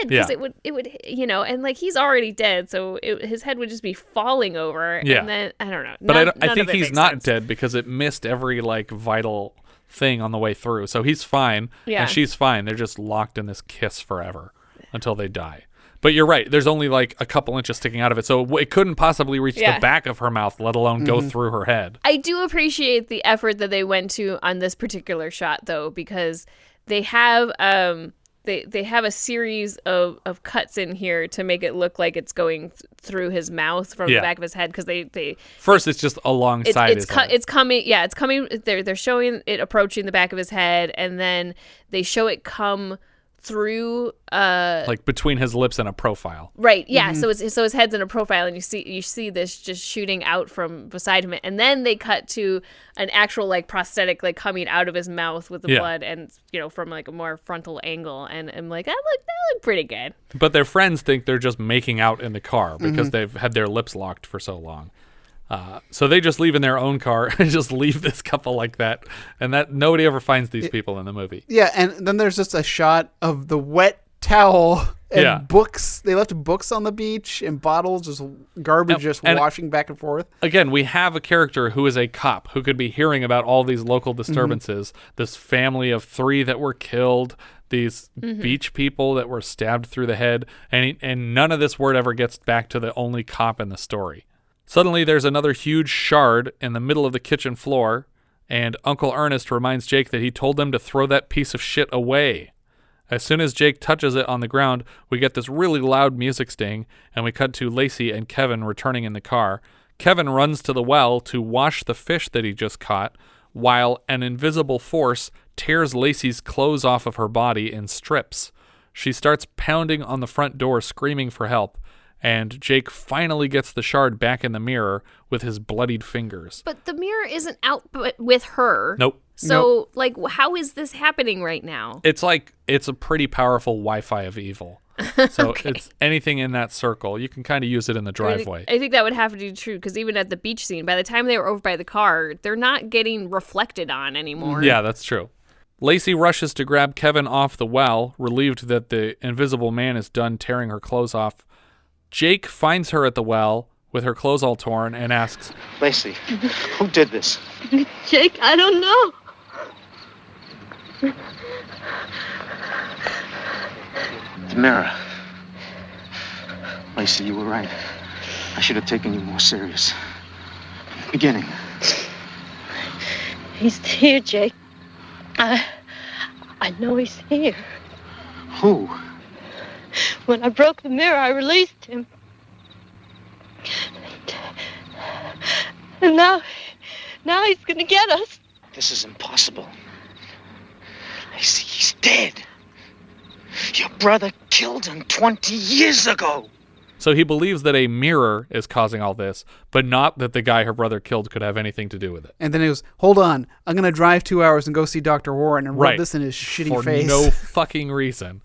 Because it would, and like he's already dead, so his head would just be falling over. Yeah. And then I don't know. But I think he's not sense. dead because it missed every like vital thing on the way through. So he's fine, and she's fine. They're just locked in this kiss forever until they die. But you're right. There's only like a couple inches sticking out of it. So it couldn't possibly reach the back of her mouth, let alone go through her head. I do appreciate the effort that they went to on this particular shot, though, because they have they have a series of cuts in here to make it look like it's going through his mouth from the back of his head. Because they first it's just alongside his head. It's coming. Yeah, it's coming. They're showing it approaching the back of his head, and then they show it come through like between his lips and a profile. Right. Yeah. So his head's in a profile, and you see this just shooting out from beside him, and then they cut to an actual like prosthetic like coming out of his mouth with the blood, and from like a more frontal angle, and I'm like, that looked pretty good. But their friends think they're just making out in the car because they've had their lips locked for so long. So they just leave in their own car and just leave this couple like that, and that nobody ever finds these people in the movie. Yeah, and then there's just a shot of the wet towel and books. They left books on the beach and bottles, just garbage, and washing back and forth. Again, we have a character who is a cop who could be hearing about all these local disturbances, this family of 3 that were killed, these beach people that were stabbed through the head, and none of this word ever gets back to the only cop in the story. Suddenly, there's another huge shard in the middle of the kitchen floor, and Uncle Ernest reminds Jake that he told them to throw that piece of shit away. As soon as Jake touches it on the ground, we get this really loud music sting, and we cut to Lacey and Kevin returning in the car. Kevin runs to the well to wash the fish that he just caught, while an invisible force tears Lacey's clothes off of her body in strips. She starts pounding on the front door, screaming for help. And Jake finally gets the shard back in the mirror with his bloodied fingers. But the mirror isn't out with her. Nope. So, like, how is this happening right now? It's like, it's a pretty powerful Wi-Fi of evil. So it's anything in that circle. You can kind of use it in the driveway. I think that would have to be true, because even at the beach scene, by the time they were over by the car, they're not getting reflected on anymore. Yeah, that's true. Lacey rushes to grab Kevin off the well, relieved that the invisible man is done tearing her clothes off. Jake finds her at the well with her clothes all torn and asks, Lacey, who did this? Jake, I don't know. The mirror. Lacey, you were right. I should have taken you more serious. Beginning. He's here, Jake. I know he's here. Who? When I broke the mirror, I released him. And now he's gonna get us. This is impossible. Lacey, he's dead. Your brother killed him 20 years ago. So he believes that a mirror is causing all this, but not that the guy her brother killed could have anything to do with it. And then he goes, hold on, I'm going to drive 2 hours and go see Dr. Warren and rub this in his shitty face. For no fucking reason.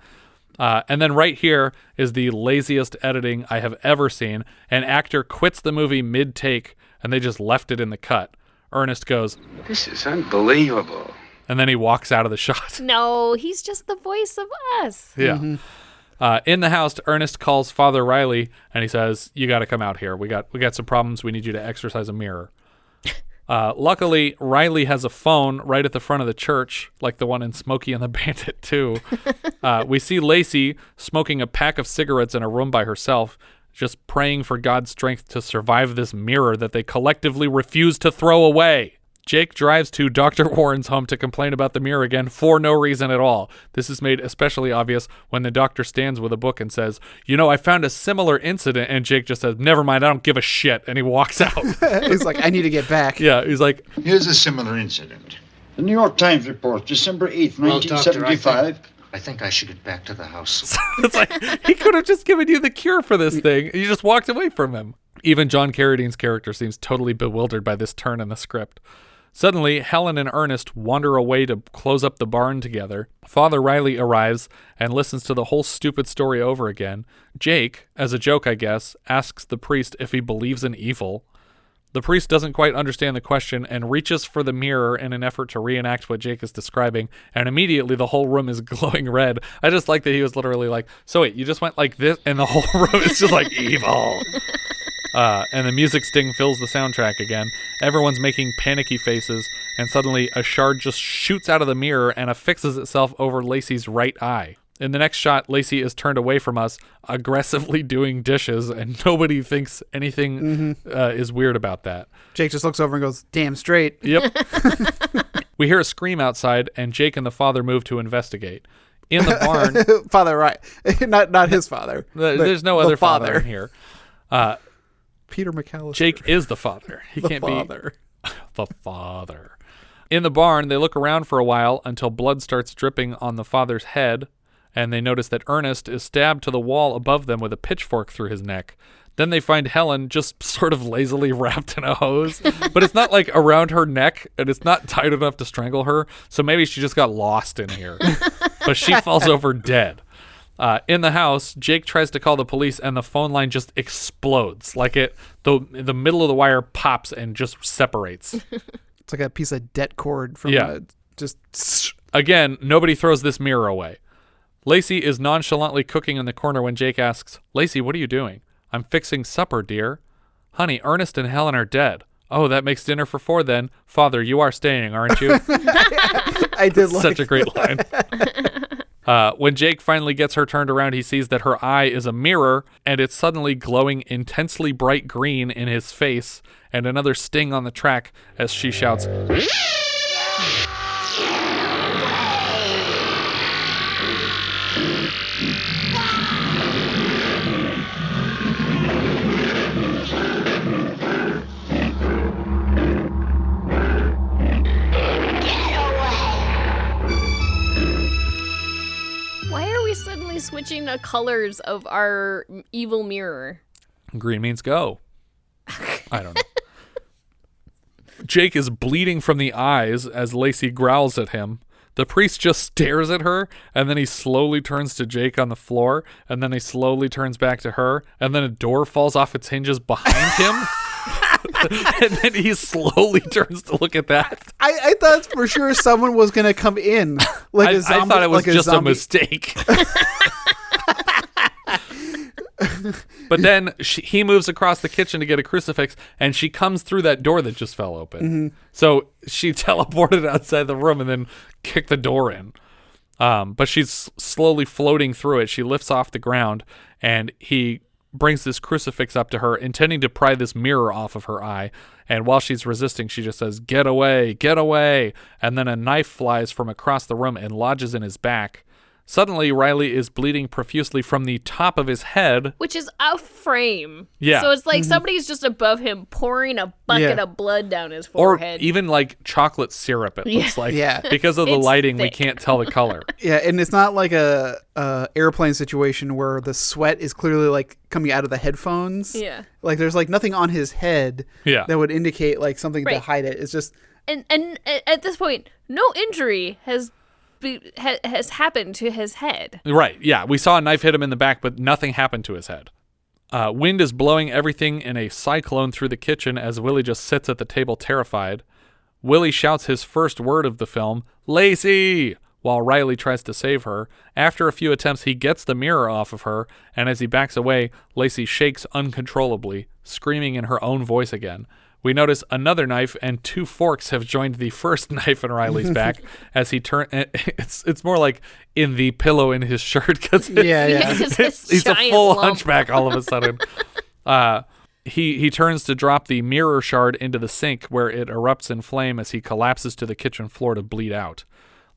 And then right here is the laziest editing I have ever seen. An actor quits the movie mid-take, and they just left it in the cut. Ernest goes, This is unbelievable. And then he walks out of the shot. No, he's just the voice of us. Yeah. In the house, Ernest calls Father Reilly, and he says, you got to come out here. We got some problems. We need you to exorcise a mirror. Luckily, Reilly has a phone right at the front of the church, like the one in Smokey and the Bandit 2. We see Lacey smoking a pack of cigarettes in a room by herself, just praying for God's strength to survive this mirror that they collectively refuse to throw away. Jake drives to Dr. Warren's home to complain about the mirror again for no reason at all. This is made especially obvious when the doctor stands with a book and says, I found a similar incident, and Jake just says, never mind, I don't give a shit, and he walks out. He's like, I need to get back. Yeah, he's like... Here's a similar incident. The New York Times reports, December 8th, 1975... Doctor, I think I should get back to the house. It's like, he could have just given you the cure for this thing. You just walked away from him. Even John Carradine's character seems totally bewildered by this turn in the script. Suddenly, Helen and Ernest wander away to close up the barn together. Father Reilly arrives and listens to the whole stupid story over again. Jake, as a joke I guess, asks the priest if he believes in evil. The priest doesn't quite understand the question and reaches for the mirror in an effort to reenact what Jake is describing, and immediately the whole room is glowing red. I just like that he was literally like, so wait, you just went like this, and the whole room is just like, evil. And the music sting fills the soundtrack again. Everyone's making panicky faces, and suddenly a shard just shoots out of the mirror and affixes itself over Lacey's right eye. In the next shot, Lacey is turned away from us, aggressively doing dishes, and nobody thinks anything is weird about that. Jake just looks over and goes, damn straight. Yep. We hear a scream outside, and Jake and the father move to investigate. In the barn... Father Wright. not his father. There's no other father in here. Peter McAllister. Jake is the father. He can't father. be the father. In the barn, they look around for a while until blood starts dripping on the father's head, and they notice that Ernest is stabbed to the wall above them with a pitchfork through his neck. Then they find Helen just sort of lazily wrapped in a hose, but it's not like around her neck, and it's not tight enough to strangle her, so maybe she just got lost in here. But she falls over dead. In the house, Jake tries to call the police, and the phone line just explodes. Like the middle of the wire pops and just separates. It's like a piece of det cord from just... Again, nobody throws this mirror away. Lacey is nonchalantly cooking in the corner when Jake asks, Lacey, what are you doing? I'm fixing supper, dear. Honey, Ernest and Helen are dead. Oh, that makes dinner for 4 then. Father, you are staying, aren't you? I did like such a great line. When Jake finally gets her turned around, he sees that her eye is a mirror, and it's suddenly glowing intensely bright green in his face, and another sting on the track as she shouts, suddenly switching the colors of our evil mirror? Green means go. I don't know. Jake is bleeding from the eyes as Lacey growls at him. The priest just stares at her, and then he slowly turns to Jake on the floor, and then he slowly turns back to her, and then a door falls off its hinges behind him. And then he slowly turns to look at that. I thought for sure someone was going to come in. Like a zombie, I thought it was like just a mistake. But then he moves across the kitchen to get a crucifix, and she comes through that door that just fell open. Mm-hmm. So she teleported outside the room and then kicked the door in. But she's slowly floating through it. She lifts off the ground, and he brings this crucifix up to her, intending to pry this mirror off of her eye. And while she's resisting, she just says, "Get away, get away." And then a knife flies from across the room and lodges in his back. Suddenly, Reilly is bleeding profusely from the top of his head. Which is a frame. Yeah. So it's like somebody's just above him pouring a bucket of blood down his forehead. Or even like chocolate syrup, it looks like. Yeah. Because of the It's lighting, we thick. can't tell the color. Yeah, and it's not like a airplane situation where the sweat is clearly like coming out of the headphones. Yeah. Like there's like nothing on his head Yeah. that would indicate like something to Right. hide it. It's just And at this point, no injury has happened to his head. Right, yeah. We saw a knife hit him in the back, but nothing happened to his head. Wind is blowing everything in a cyclone through the kitchen as Willy just sits at the table terrified. Willy shouts his first word of the film, "Lacey!" while Reilly tries to save her. After a few attempts, he gets the mirror off of her, and as he backs away, Lacey shakes uncontrollably, screaming in her own voice again. We notice another knife and 2 forks have joined the first knife in Reilly's back as he it's more like in the pillow in his shirt because Yeah. It's he's a giant full lump. hunchback all of a sudden. He turns to drop the mirror shard into the sink, where it erupts in flame as he collapses to the kitchen floor to bleed out.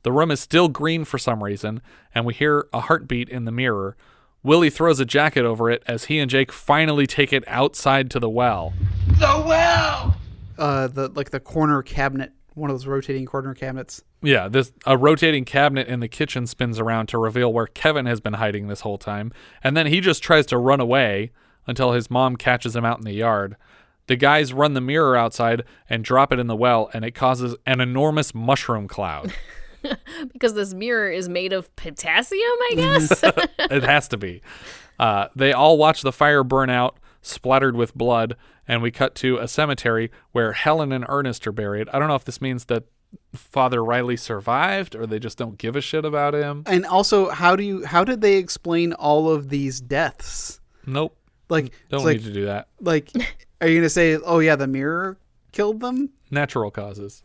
The room is still green for some reason, and we hear a heartbeat in the mirror. Willy throws a jacket over it as he and Jake finally take it outside to the well. The well! The corner cabinet, one of those rotating corner cabinets. Yeah, a rotating cabinet in the kitchen spins around to reveal where Kevin has been hiding this whole time, and then he just tries to run away until his mom catches him out in the yard. The guys run the mirror outside and drop it in the well, and it causes an enormous mushroom cloud. Because this mirror is made of potassium, I guess? It has to be. They all watch the fire burn out, splattered with blood, and we cut to a cemetery where Helen and Ernest are buried. I don't know if this means that Father Reilly survived or they just don't give a shit about him. And also, how did they explain all of these deaths? Nope. Like, don't need to do that. Like, are you going to say, oh yeah, the mirror killed them? Natural causes.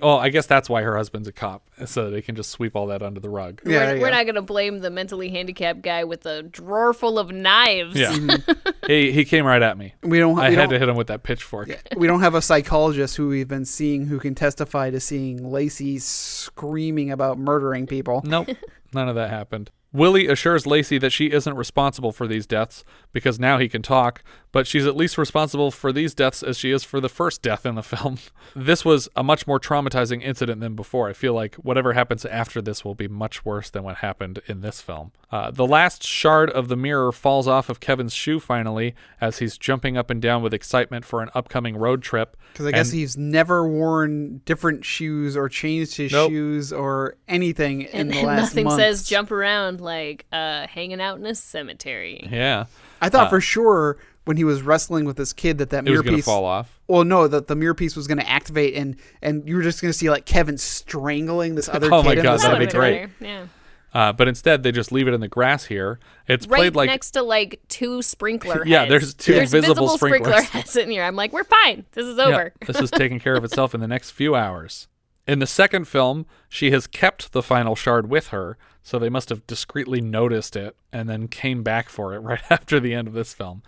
Oh, I guess that's why her husband's a cop, so they can just sweep all that under the rug. Yeah, we're not going to blame the mentally handicapped guy with a drawer full of knives. Yeah. He came right at me. I had to hit him with that pitchfork. Yeah, we don't have a psychologist who we've been seeing who can testify to seeing Lacey screaming about murdering people. Nope. None of that happened. Willy assures Lacey that she isn't responsible for these deaths because now he can talk, but she's at least responsible for these deaths as she is for the first death in the film. This was a much more traumatizing incident than before. I feel like whatever happens after this will be much worse than what happened in this film. The last shard of the mirror falls off of Kevin's shoe finally as he's jumping up and down with excitement for an upcoming road trip. Because I guess he's never worn different shoes or changed his shoes or anything in the last nothing month. says jump around like hanging out in a cemetery. Yeah. I thought for sure when he was wrestling with this kid that mirror was gonna piece fall off. Well, no, that the mirror piece was going to activate and you were just going to see like Kevin strangling this other kid. Oh my in God, the that'd be cemetery. great. Yeah. But instead, they just leave it in the grass here. It's Right played like next to like two sprinkler heads. Yeah, there's two visible sprinkler sprinklers. heads in here. I'm like, we're fine. This is over. Yeah, this is taking care of itself in the next few hours. In the second film, she has kept the final shard with her, so they must have discreetly noticed it and then came back for it right after the end of this film.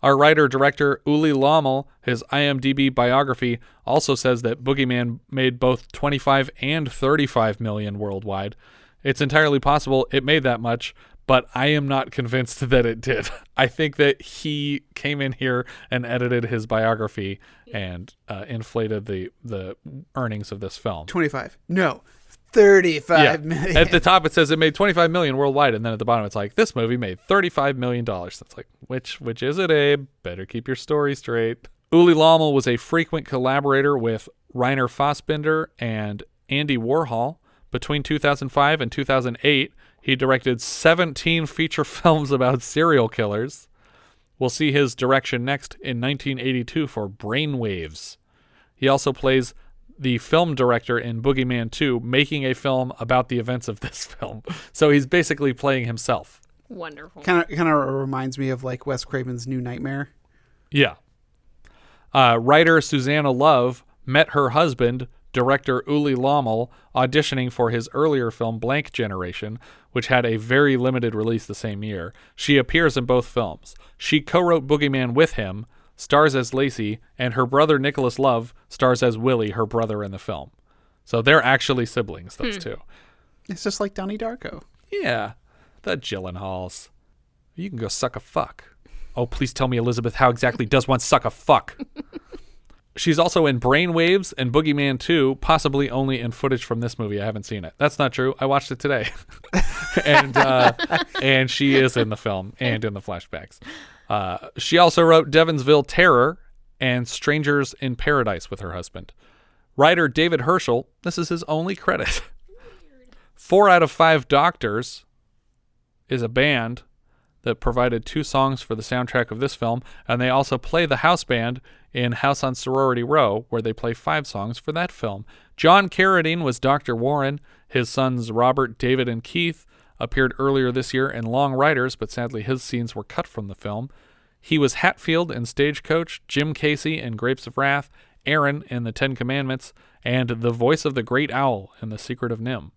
Our writer-director, Ulli Lommel, his IMDb biography, also says that Boogeyman made both 25 and 35 million worldwide. It's entirely possible it made that much, but I am not convinced that it did. I think that he came in here and edited his biography and inflated the earnings of this film. 25. No. 35 million. At the top it says it made 25 million worldwide, and then at the bottom it's like, this movie made $35 million. That's like, which is it, Abe? Better keep your story straight. Ulli Lommel was a frequent collaborator with Rainer Fassbinder and Andy Warhol. Between 2005 and 2008, he directed 17 feature films about serial killers. We'll see his direction next in 1982 for Brainwaves. He also plays the film director in Boogeyman 2, making a film about the events of this film. So he's basically playing himself. Wonderful. Kind of reminds me of like Wes Craven's New Nightmare. Yeah. Writer Suzanna Love met her husband, director Ulli Lommel, auditioning for his earlier film Blank Generation, which had a very limited release the same year. She appears in both films. She co-wrote Boogeyman with him, stars as Lacey, and her brother Nicholas Love stars as Willy, her brother in the film. So they're actually siblings, those two. It's just like Donnie Darko. Yeah, the Gyllenhaals. You can go suck a fuck. Oh, please tell me, Elizabeth, how exactly does one suck a fuck? She's also in Brainwaves and Boogeyman 2, possibly only in footage from this movie. I haven't seen it. That's not true. I watched it today. and she is in the film and in the flashbacks. She also wrote Devonsville Terror and Strangers in Paradise with her husband. Writer David Herschel, this is his only credit. 4 out of 5 Doctors is a band that provided 2 songs for the soundtrack of this film, and they also play the house band in House on Sorority Row, where they play 5 songs for that film. John Carradine was Dr. Warren. His sons Robert, David, and Keith appeared earlier this year in Long Riders, but sadly his scenes were cut from the film. He was Hatfield in Stagecoach, Jim Casey in Grapes of Wrath, Aaron in The 10 Commandments, and the voice of the Great Owl in The Secret of Nim.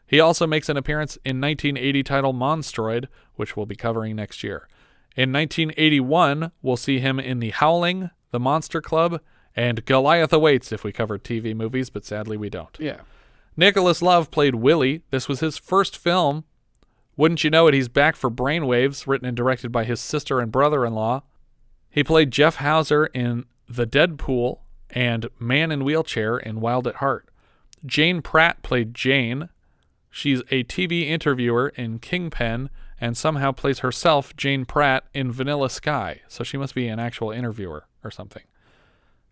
He also makes an appearance in 1980 title Monstroid, which we'll be covering next year. In 1981, we'll see him in The Howling, The Monster Club, and Goliath Awaits if we cover TV movies, but sadly we don't. Yeah. Nicholas Love played Willy. This was his first film. Wouldn't you know it, he's back for Brainwaves, written and directed by his sister and brother-in-law. He played Jeff Hauser in The Deadpool and Man in Wheelchair in Wild at Heart. Jane Pratt played Jane. She's a TV interviewer in Kingpin and somehow plays herself, Jane Pratt, in Vanilla Sky. So she must be an actual interviewer or something.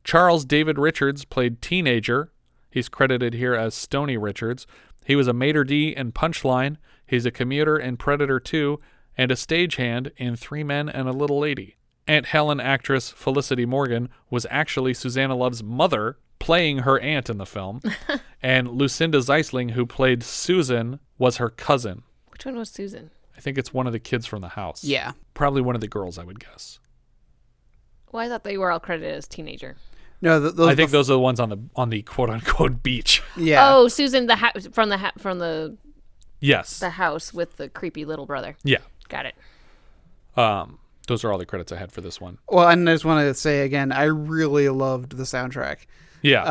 Charles David Richards played Teenager. He's credited here as Stony Richards. He was a maitre d' in Punchline. He's a commuter in Predator 2 and a stagehand in Three Men and a Little Lady. Aunt Helen actress Felicite Morgan was actually Suzanna Love's mother, playing her aunt in the film. And Lucinda Ziesing, who played Susan, was her cousin. Which one was Susan? I think it's one of the kids from the house. Yeah. Probably one of the girls, I would guess. Well, I thought they were all credited as Teenager. No, I think those are the ones on the quote unquote beach. Yeah. Oh, Susan, from the yes, the house with the creepy little brother. Yeah. Got it. Those are all the credits I had for this one. Well, and I just want to say again, I really loved the soundtrack. Yeah.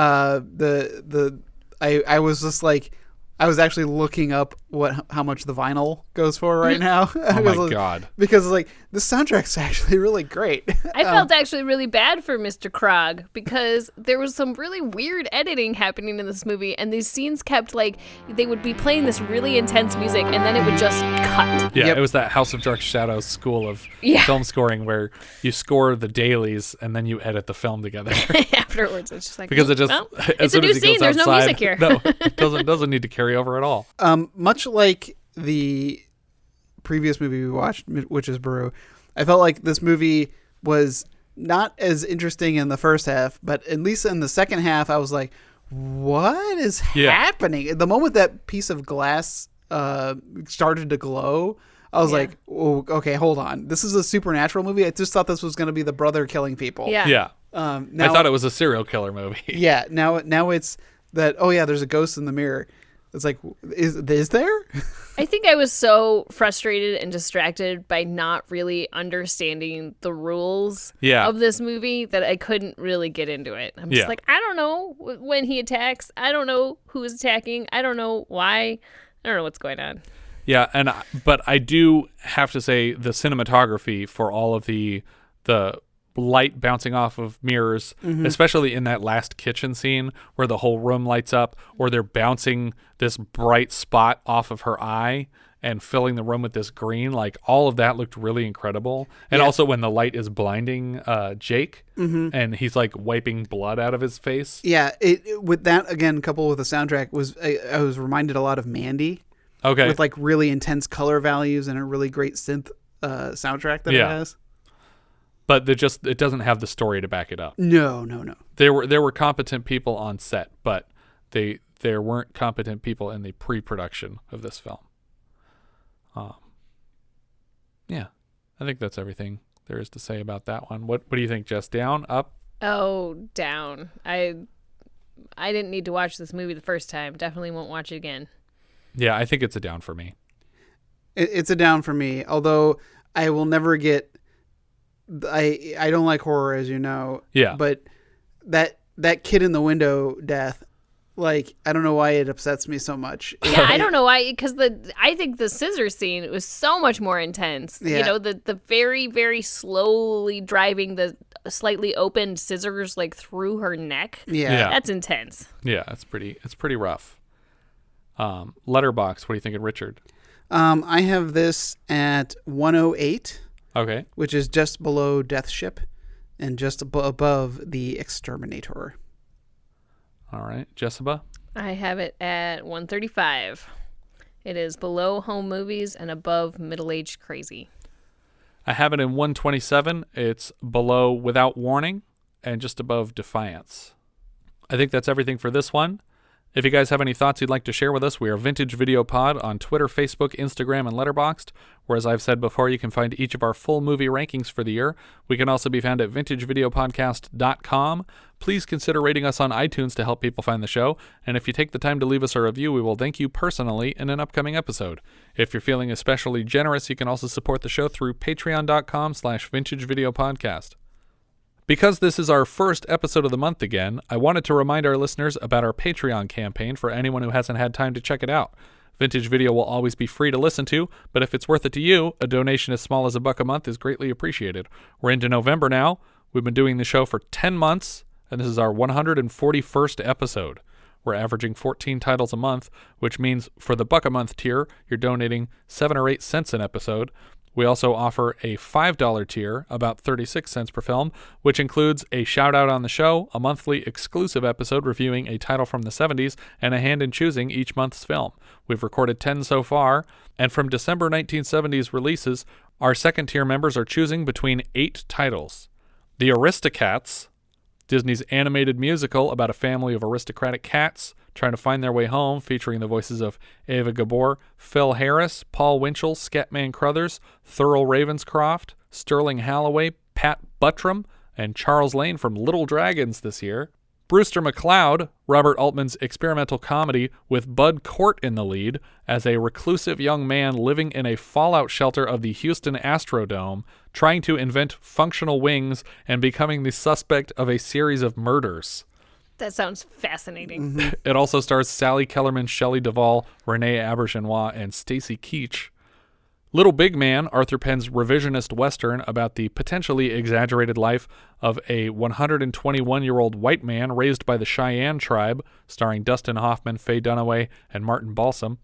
I was just like, I was actually looking up how much the vinyl goes for right now. Oh my God. Because like the soundtrack's actually really great. I felt actually really bad for Mr. Krog because there was some really weird editing happening in this movie, and these scenes kept like they would be playing this really intense music and then it would just cut. Yeah, It was that House of Dark Shadows school of film scoring where you score the dailies and then you edit the film together. Afterwards, it's just like, because it just well, as it's soon a new as he scene. goes There's outside, no music here. No, it doesn't need to carry over at all. Much like the previous movie we watched, which is Brew, I felt like this movie was not as interesting in the first half, but at least in the second half, I was like, what is happening? The moment that piece of glass started to glow, I was like, oh, okay, hold on. This is a supernatural movie. I just thought this was going to be the brother killing people. Yeah. Now, I thought it was a serial killer movie. Yeah. Now it's that, oh yeah, there's a ghost in the mirror. It's like, is there? I think I was so frustrated and distracted by not really understanding the rules of this movie that I couldn't really get into it. I'm just like, I don't know when he attacks. I don't know who is attacking. I don't know why. I don't know what's going on. Yeah, but I do have to say the cinematography for all of the light bouncing off of mirrors, especially in that last kitchen scene where the whole room lights up, or they're bouncing this bright spot off of her eye and filling the room with this green, like all of that looked really incredible. And also when the light is blinding Jake and he's like wiping blood out of his face. Yeah, with that again coupled with the soundtrack I was reminded a lot of Mandy. Okay. With like really intense color values and a really great synth soundtrack that it has. But it doesn't have the story to back it up. No. There were competent people on set, but there weren't competent people in the pre-production of this film. Yeah, I think that's everything there is to say about that one. What do you think, Jess? Down, up? Oh, down. I didn't need to watch this movie the first time. Definitely won't watch it again. Yeah, I think it's a down for me. It's a down for me, although I will never get... I don't like horror, as you know. Yeah. But that kid in the window death, like, I don't know why it upsets me so much. Yeah, I don't know why, because I think the scissor scene was so much more intense. Yeah. You know, the very, very slowly driving the slightly opened scissors like through her neck. Yeah. That's intense. Yeah, it's pretty rough. Letterboxd, what do you think of Richard? I have this at 108. Okay. Which is just below Death Ship and just above The Exterminator. All right. Jessica? I have it at 135. It is below Home Movies and above Middle-Aged Crazy. I have it in 127. It's below Without Warning and just above Defiance. I think that's everything for this one. If you guys have any thoughts you'd like to share with us, we are Vintage Video Pod on Twitter, Facebook, Instagram, and Letterboxd, where, as I've said before, you can find each of our full movie rankings for the year. We can also be found at vintagevideopodcast.com. please consider rating us on iTunes to help people find the show, and if you take the time to leave us a review, we will thank you personally in an upcoming episode. If you're feeling especially generous, you can also support the show through patreon.com/vintagevideopodcast. Because this is our first episode of the month again, I wanted to remind our listeners about our Patreon campaign for anyone who hasn't had time to check it out. Vintage Video will always be free to listen to, but if it's worth it to you, a donation as small as $1 a month is greatly appreciated. We're into November now. We've been doing the show for 10 months, and this is our 141st episode. We're averaging 14 titles a month, which means for the $1 a month tier, you're donating 7 or 8 cents an episode. We also offer a $5 tier, about 36 cents per film, which includes a shout-out on the show, a monthly exclusive episode reviewing a title from the 70s, and a hand in choosing each month's film. We've recorded 10 so far, and from December 1970s releases, our second-tier members are choosing between 8 titles. The Aristocats, Disney's animated musical about a family of aristocratic cats trying to find their way home, featuring the voices of Ava Gabor, Phil Harris, Paul Winchell, Scatman Crothers, Thurl Ravenscroft, Sterling Holloway, Pat Buttram, and Charles Lane from Little Dragons this year. Brewster McCloud, Robert Altman's experimental comedy with Bud Cort in the lead as a reclusive young man living in a fallout shelter of the Houston Astrodome, trying to invent functional wings and becoming the suspect of a series of murders. That sounds fascinating. Mm-hmm. It also stars Sally Kellerman, Shelley Duvall, Renee Auberjonois, and Stacy Keach. Little Big Man, Arthur Penn's revisionist Western about the potentially exaggerated life of a 121-year-old white man raised by the Cheyenne tribe, starring Dustin Hoffman, Faye Dunaway, and Martin Balsam.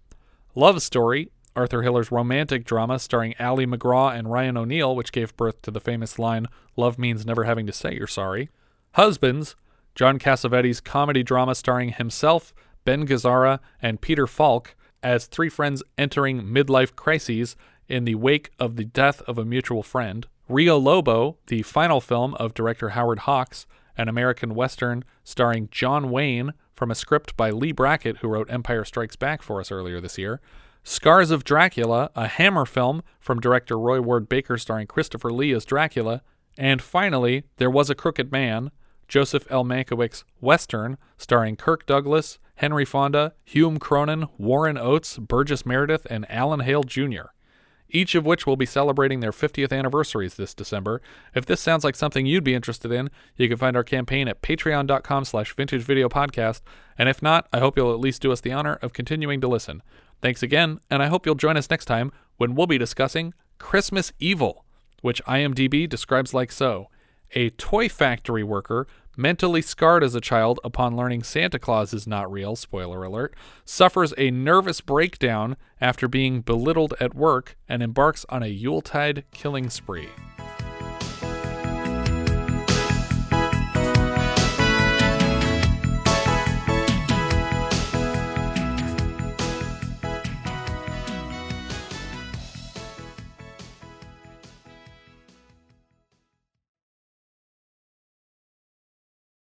Love Story, Arthur Hiller's romantic drama starring Ally McGraw and Ryan O'Neal, which gave birth to the famous line, "Love means never having to say you're sorry." Husbands, John Cassavetes' comedy drama starring himself, Ben Gazzara, and Peter Falk as 3 friends entering midlife crises in the wake of the death of a mutual friend. Rio Lobo, the final film of director Howard Hawks, an American Western starring John Wayne from a script by Lee Brackett, who wrote Empire Strikes Back for us earlier this year. Scars of Dracula, a Hammer film from director Roy Ward Baker starring Christopher Lee as Dracula. And finally, There Was a Crooked Man, Joseph L. Mankiewicz Western, starring Kirk Douglas, Henry Fonda, Hume Cronin, Warren Oates, Burgess Meredith, and Alan Hale Jr., each of which will be celebrating their 50th anniversaries this December. If this sounds like something you'd be interested in, you can find our campaign at patreon.com/vintagevideopodcast, and if not, I hope you'll at least do us the honor of continuing to listen. Thanks again, and I hope you'll join us next time when we'll be discussing Christmas Evil, which IMDb describes like so. A toy factory worker, mentally scarred as a child upon learning Santa Claus is not real, spoiler alert, suffers a nervous breakdown after being belittled at work and embarks on a Yuletide killing spree.